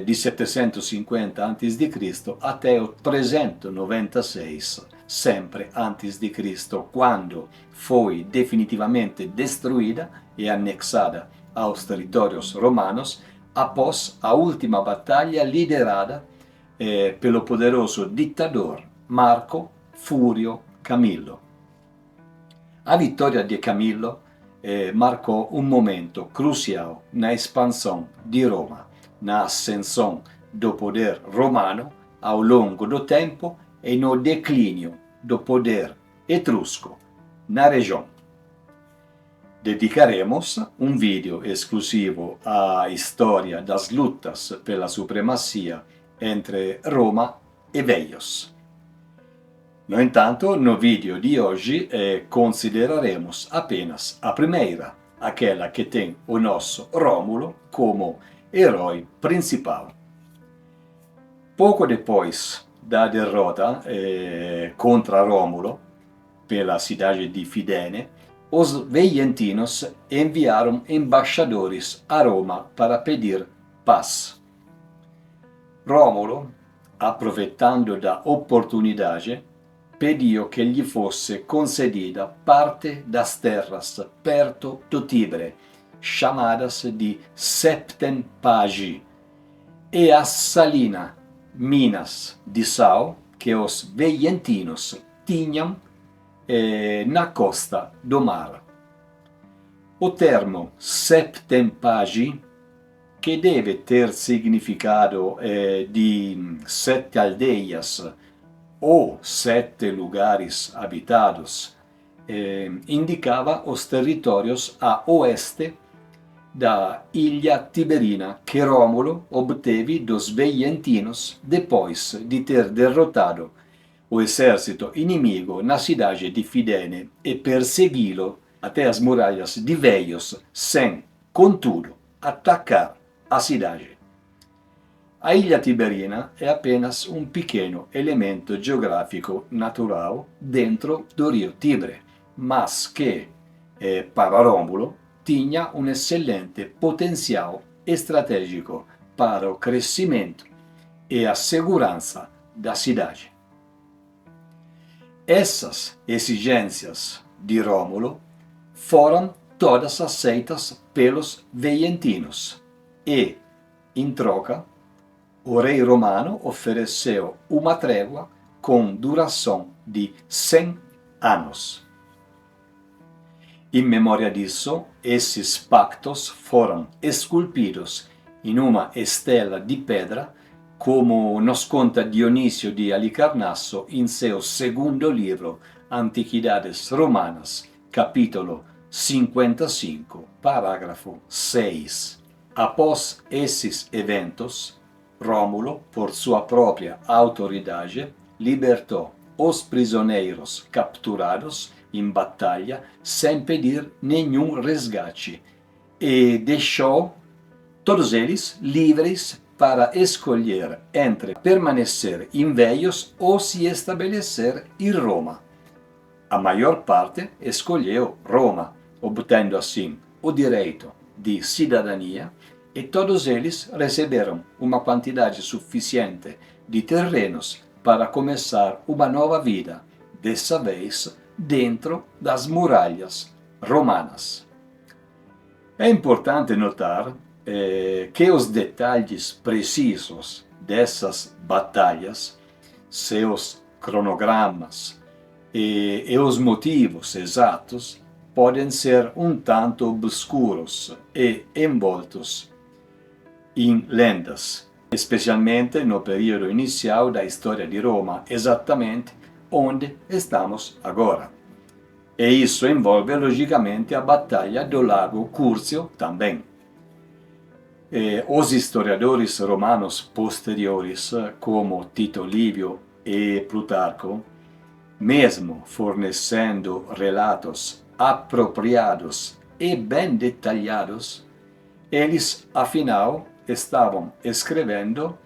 A: de 750 a.C. até o 396, sempre antes de Cristo, quando foi definitivamente destruída e anexada aos territórios romanos após a última batalha liderada pelo poderoso ditador Marco Fúrio Camillo. A vitória de Camillo marcou um momento crucial na expansão de Roma, na ascensão do poder romano ao longo do tempo e no declínio do poder etrusco na região. Dedicaremos um vídeo exclusivo à história das lutas pela supremacia entre Roma e Velhos. No entanto, no vídeo de hoje consideraremos apenas a primeira, aquela que tem o nosso Rômulo como herói principal. Pouco depois da derrota contra Rômulo pela cidade de Fidene, os veientinos enviaram embaixadores a Roma para pedir paz. Rômulo, aproveitando da oportunidade, pediu que lhe fosse concedida parte das terras perto do Tibre, chamadas de Septempagi, e a salina, minas de sal, que os veientinos tinham na costa do mar. O termo Septempagi, que deve ter significado de 7 aldeias ou 7 lugares habitados, indicava os territórios a oeste da ilha Tiberina que Rômulo obteve dos veientinos depois de ter derrotado o exército inimigo na cidade de Fidene e persegui-lo até as muralhas de Velhos, sem, contudo, atacar a cidade. A ilha Tiberina é apenas um pequeno elemento geográfico natural dentro do rio Tibre, mas que, para Rômulo, tinha um excelente potencial estratégico para o crescimento e a segurança da cidade. Essas exigências de Rômulo foram todas aceitas pelos veientinos e, em troca, o rei romano ofereceu uma trégua com duração de 100 anos. In memoria disso, esses pactos foram esculpidos in uma estela de pedra, como nos conta Dionísio de Halicarnasso in seu segundo livro, Antiquidades Romanas, capítulo 55, parágrafo 6. Após esses eventos, Rómulo, por sua própria autoridade, libertou os prisioneiros capturados em batalha sem pedir nenhum resgate e deixou todos eles livres para escolher entre permanecer em Veios ou se estabelecer em Roma. A maior parte escolheu Roma, obtendo assim o direito de cidadania, e todos eles receberam uma quantidade suficiente de terrenos para começar uma nova vida, dessa vez dentro das muralhas romanas. É importante notar que os detalhes precisos dessas batalhas, seus cronogramas e os motivos exatos podem ser um tanto obscuros e envoltos em lendas, especialmente no período inicial da história de Roma, exatamente onde estamos agora. E isso envolve logicamente a Batalha do Lago Curcio também. Os historiadores romanos posteriores, como Tito Livio e Plutarco, mesmo fornecendo relatos apropriados e bem detalhados, eles, afinal, estavam escrevendo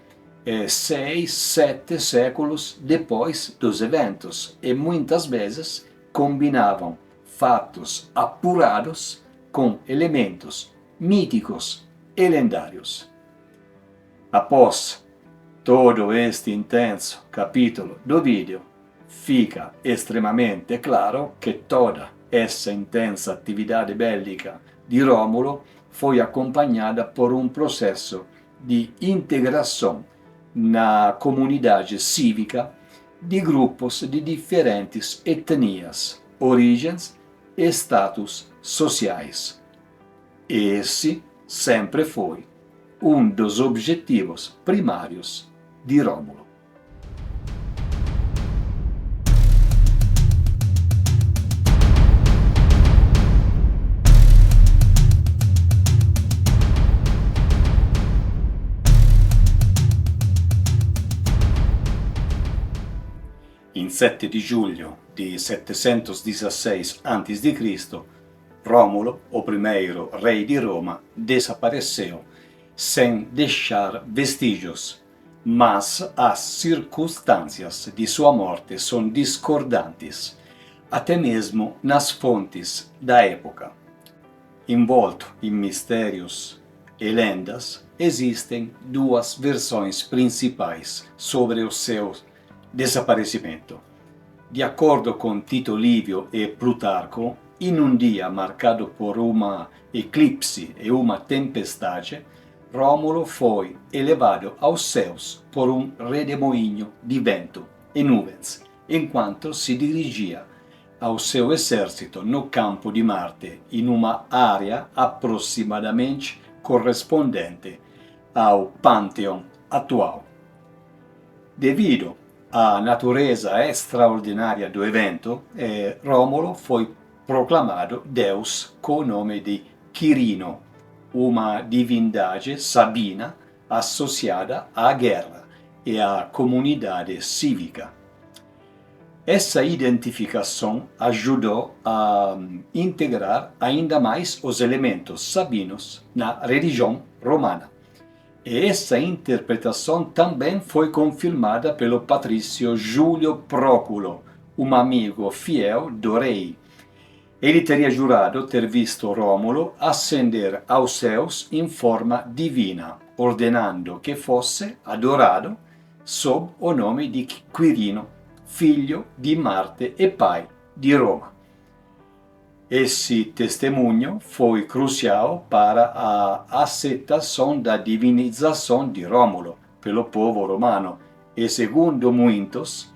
A: 6, 7 séculos depois dos eventos e muitas vezes combinavam fatos apurados com elementos míticos e lendários. Após todo este intenso capítulo do vídeo, fica extremamente claro que toda essa intensa atividade bélica de Rómulo foi acompanhada por um processo de integração na comunidade cívica de grupos de diferentes etnias, origens e status sociais. Esse sempre foi um dos objetivos primários de Rómulo. In 7 di giugno di 716 a.C., Rómulo, o primeiro rei de Roma, desapareceu sem deixar vestígios, mas as circunstâncias de sua morte são discordantes, até mesmo nas fontes da época. Envolto em mistérios e lendas, existem duas versões principais sobre o seu desaparecimento. De acordo com Tito Livio e Plutarco, in un dia marcado por uma eclipse e uma tempestade, Rómulo foi elevado aos céus por um redemoinho de vento e nuvens, enquanto se dirigia ao seu exército no campo de Marte, in uma área aproximadamente correspondente ao Pantheon atual. Devido à natureza extraordinária do evento, Rómulo foi proclamado Deus com o nome de Quirino, uma divindade sabina associada à guerra e à comunidade cívica. Essa identificação ajudou a integrar ainda mais os elementos sabinos na religião romana. E essa interpretação também foi confirmada pelo patrício Júlio Próculo, um amigo fiel do rei. Ele teria jurado ter visto Rómulo ascender aos céus em forma divina, ordenando que fosse adorado sob o nome de Quirino, filho de Marte e pai de Roma. Esse testemunho foi crucial para a aceitação da divinização de Rómulo pelo povo romano e, segundo muitos,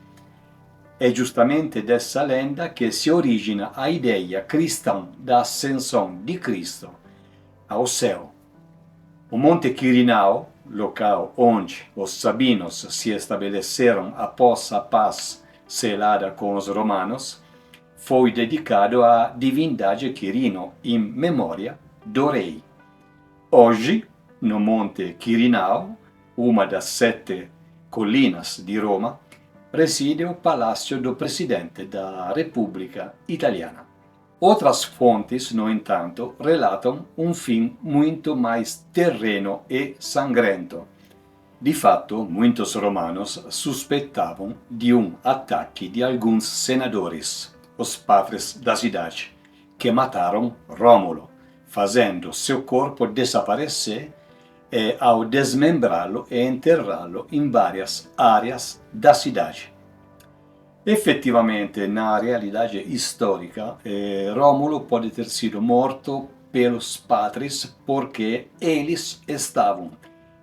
A: É justamente dessa lenda que se origina a ideia cristã da ascensão de Cristo ao céu. O Monte Quirinal, local onde os sabinos se estabeleceram após a paz selada com os romanos, foi dedicado à divindade Quirino em memória do rei. Hoje, no Monte Quirinal, uma das 7 colinas de Roma, reside o Palácio do Presidente da República Italiana. Outras fontes, no entanto, relatam um fim muito mais terreno e sangrento. De fato, muitos romanos suspeitavam de um ataque de alguns senadores, os padres da cidade, que mataram Rômulo, fazendo seu corpo desaparecer e, ao desmembrá-lo e enterrá-lo em várias áreas da cidade. Effettivamente, na realidade histórica, Rômulo pode ter sido morto pelos padres porque eles estavam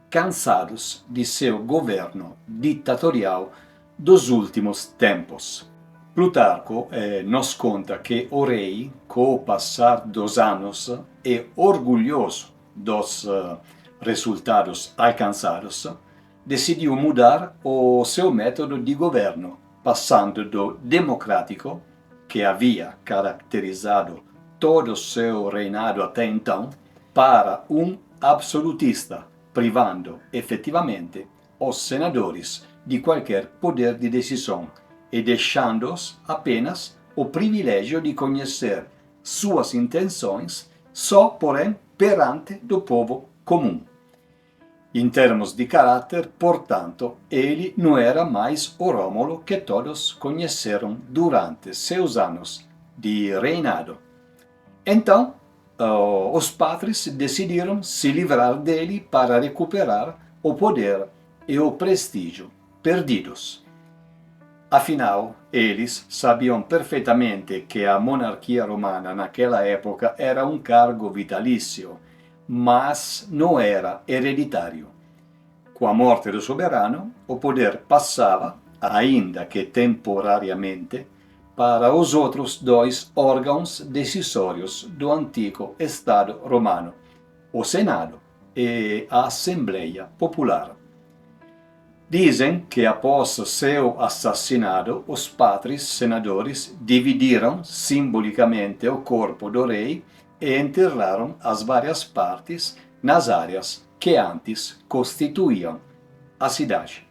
A: cansados de seu governo ditatorial dos últimos tempos. Plutarco nos conta que o rei, com o passar dos anos e orgulhoso dos resultados alcançados, decidiu mudar o seu método de governo, passando do democrático, que havia caracterizado todo o seu reinado até então, para um absolutista, privando efetivamente os senadores de qualquer poder de decisão e deixando-os apenas o privilégio de conhecer suas intenções só, porém, perante do povo comum. Em termos de caráter, portanto, ele não era mais o Rômulo que todos conheceram durante seus anos de reinado. Então, os padres decidiram se livrar dele para recuperar o poder e o prestígio perdidos. Afinal, eles sabiam perfeitamente que a monarquia romana naquela época era um cargo vitalício, mas não era hereditário. Com a morte do soberano, o poder passava, ainda que temporariamente, para os outros 2 órgãos decisórios do antigo Estado romano, o Senado e a Assembleia Popular. Dizem que após seu assassinato, os padres senadores dividiram simbolicamente o corpo do rei e enterraram as várias partes nas áreas que antes constituíam a cidade.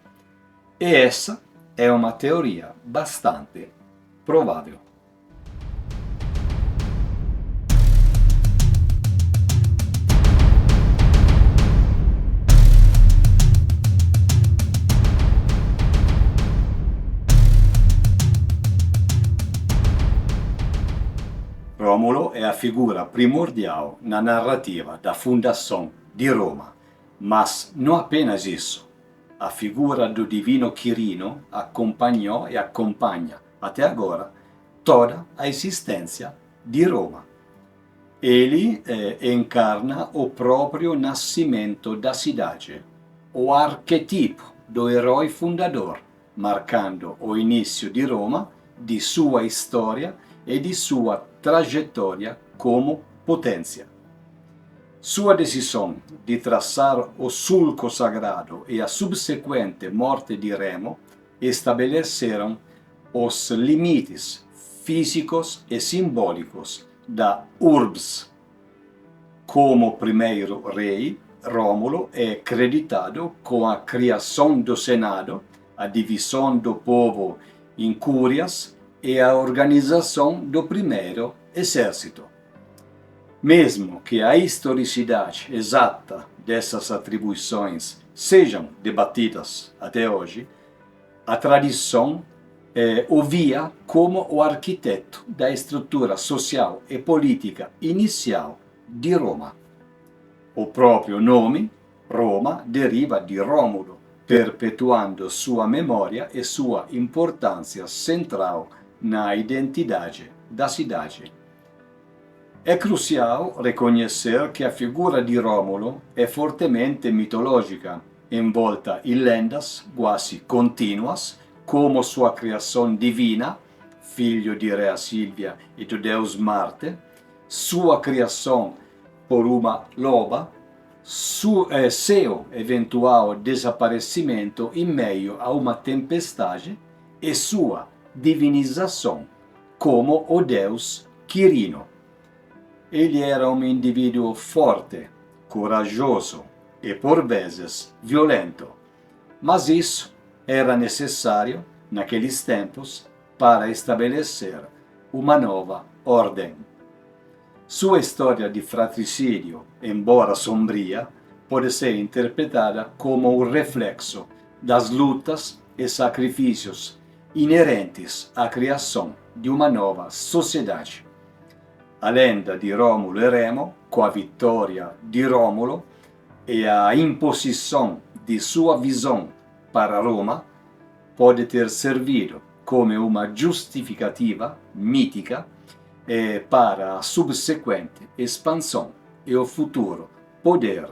A: E essa é uma teoria bastante provável. Rômulo é a figura primordial na narrativa da fundação de Roma, mas não apenas isso. A figura do divino Quirino acompanhou e acompanha, até agora, toda a existência de Roma. Ele encarna o próprio nascimento da cidade, o arquetipo do herói fundador, marcando o início de Roma, de sua história e de sua trajetória como potência. Sua decisão de traçar o sulco sagrado e a subsequente morte de Remo estabeleceram os limites físicos e simbólicos da urbs. Como primeiro rei, Rômulo é creditado com a criação do Senado, a divisão do povo em cúrias e a organização do primeiro exército. Mesmo que a historicidade exata dessas atribuições sejam debatidas até hoje, a tradição o via como o arquiteto da estrutura social e política inicial de Roma. O próprio nome, Roma, deriva de Rômulo, perpetuando sua memória e sua importância central na identidade da cidade. É crucial reconhecer que a figura di Romolo è fortemente mitologica, envolta in lendas quasi continuas, como sua criação divina, filho de Rea Silvia e do Deus Marte, sua criação por uma loba, seu eventual desaparecimento em meio a uma tempestade e sua divinização como o Deus Quirino. Ele era um indivíduo forte, corajoso e por vezes violento, mas isso era necessário naqueles tempos para estabelecer uma nova ordem. Sua história de fratricídio, embora sombria, pode ser interpretada como um reflexo das lutas e sacrifícios inerentes à criação de uma nova sociedade. A lenda de Rômulo e Remo, com a vitória de Rômulo e a imposição de sua visão para Roma, pode ter servido come uma giustificativa mítica para a subsequente expansão e o futuro poder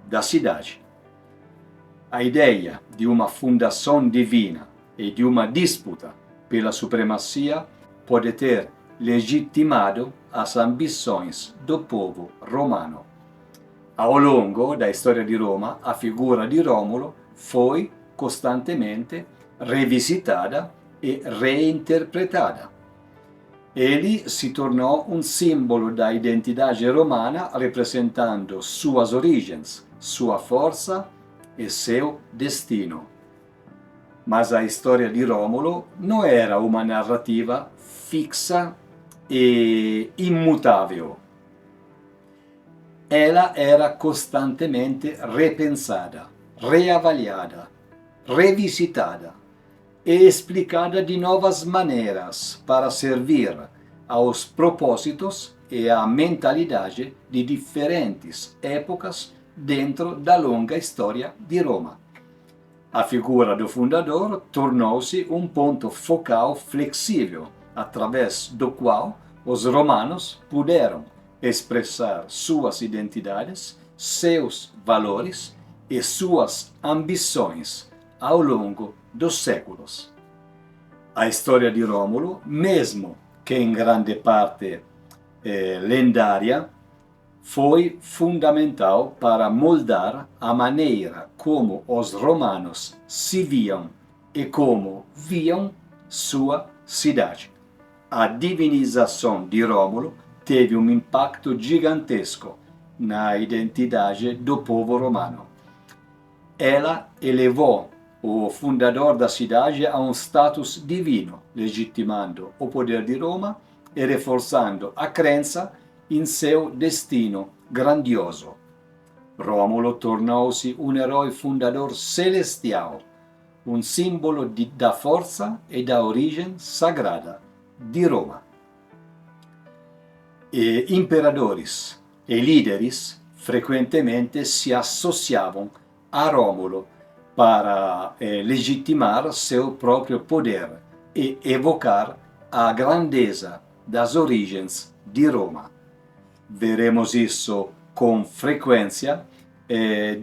A: da cidade. A ideia de uma fundação divina e de uma disputa pela supremacia pode ter legitimado as ambições do povo romano. Ao longo da história de Roma, a figura de Rômulo foi costantemente revisitada e reinterpretada. Ele se tornou um símbolo da identidade romana, representando suas origens, sua força e seu destino. Mas a história de Rômulo não era uma narrativa fixa e imutável. Ela era costantemente repensada, reavaliada, revisitada e explicada de novas maneiras para servir aos propósitos e à mentalidade de diferentes épocas dentro da longa história de Roma. A figura do fundador tornou-se um ponto focal flexível, através do qual os romanos puderam expressar suas identidades, seus valores e suas ambições ao longo dos séculos. A história de Rômulo, mesmo que em grande parte lendária, foi fundamental para moldar a maneira como os romanos se viam e como viam sua cidade. A divinização de Rômulo teve um impacto gigantesco na identidade do povo romano. Ela elevou o fundador da cidade a um status divino, legitimando o poder de Roma e reforçando a crença em seu destino grandioso. Rômulo tornou-se um herói fundador celestial, um símbolo da força e da origem sagrada de Roma. E imperadores e líderes frequentemente se associavam a Rômulo para legitimar seu próprio poder e evocar a grandeza das origens de Roma. Veremos isso com frequência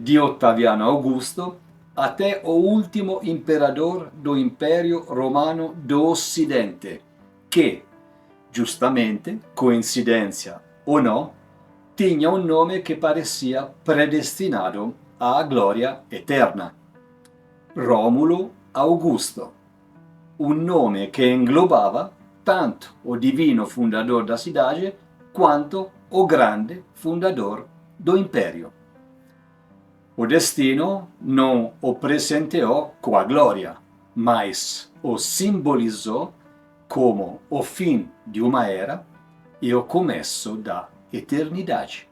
A: de Ottaviano Augusto até o último imperador do Império Romano do Ocidente, que, justamente, coincidência ou não, tinha um nome que parecia predestinado à glória eterna: Rômulo Augusto, um nome que englobava tanto o divino fundador da cidade quanto o grande fundador do império. O destino não o presenteou com a glória, mas o simbolizou como o fim de uma era e o começo da eternidade.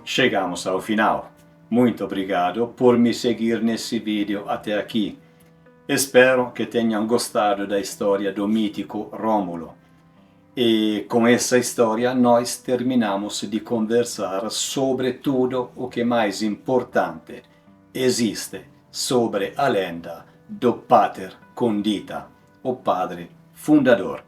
A: Chegamos ao final. Muito obrigado por me seguir nesse vídeo até aqui. Espero que tenham gostado da história do mítico Rômulo. E com essa história nós terminamos de conversar sobre tudo o que mais importante existe sobre a lenda do Pater Condita, o padre fundador.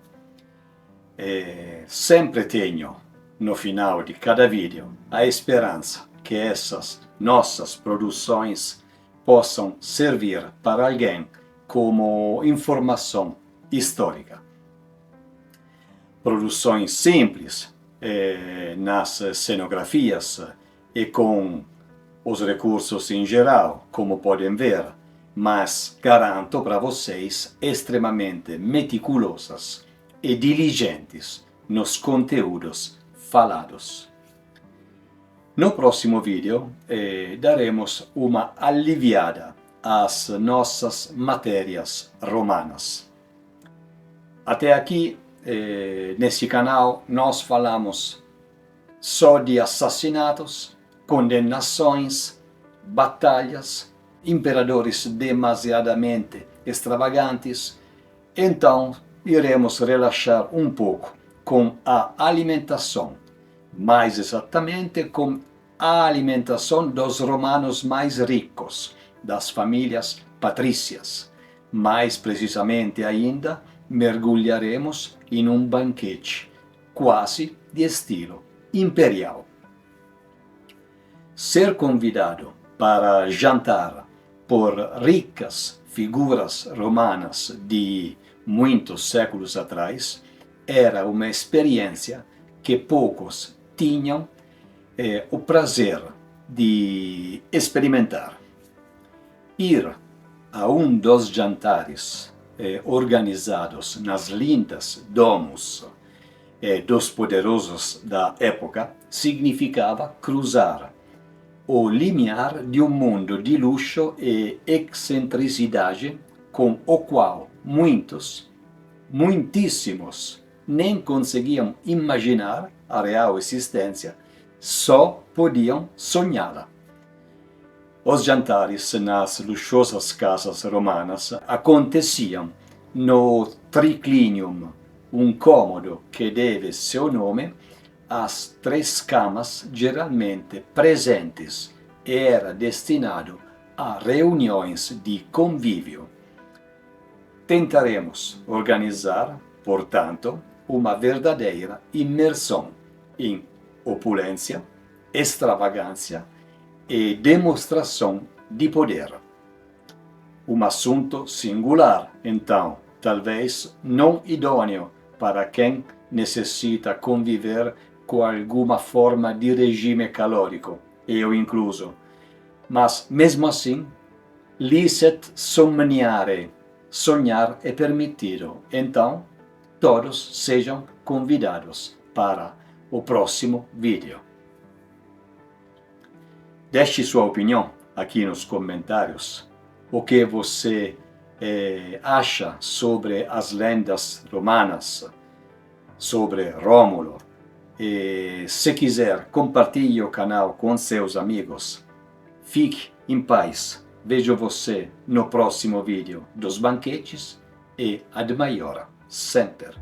A: E sempre tenho, no final de cada vídeo, a esperança que essas nossas produções possam servir para alguém como informação histórica. Produções simples nas cenografias e com os recursos em geral, como podem ver, mas garanto para vocês extremamente meticulosas e diligentes nos conteúdos falados. No próximo vídeo daremos uma aliviada às nossas matérias romanas. Até aqui, nesse canal, nós falamos só de assassinatos, condenações, batalhas, imperadores demasiadamente extravagantes. Então, iremos relaxar um pouco com a alimentação, mais exatamente com a alimentação dos romanos mais ricos, das famílias patrícias. Mais precisamente ainda, mergulharemos em um banquete quase de estilo imperial. Ser convidado para jantar por ricas figuras romanas de muitos séculos atrás era uma experiência que poucos tinham o prazer de experimentar. Ir a um dos jantares organizados nas lindas domos dos poderosos da época significava cruzar o limiar de um mundo de luxo e excentricidade com o qual muitíssimos, nem conseguiam imaginar a real existência, só podiam sonhá-la. Os jantares nas luxuosas casas romanas aconteciam no triclinium, um cômodo que deve seu nome às 3 camas geralmente presentes e era destinado a reuniões de convívio. Tentaremos organizar, portanto, uma verdadeira imersão em opulência, extravagância e demonstração de poder. Um assunto singular, então, talvez não idôneo para quem necessita conviver com alguma forma de regime calórico, eu incluso. Mas, mesmo assim, licet somniare, sonhar é permitido. Então, todos sejam convidados para o próximo vídeo. Deixe sua opinião aqui nos comentários. O que você acha sobre as lendas romanas, sobre Rômulo. E, se quiser, compartilhe o canal com seus amigos. Fique em paz. Vejo você no próximo vídeo dos banquetes e ad maiora sempre.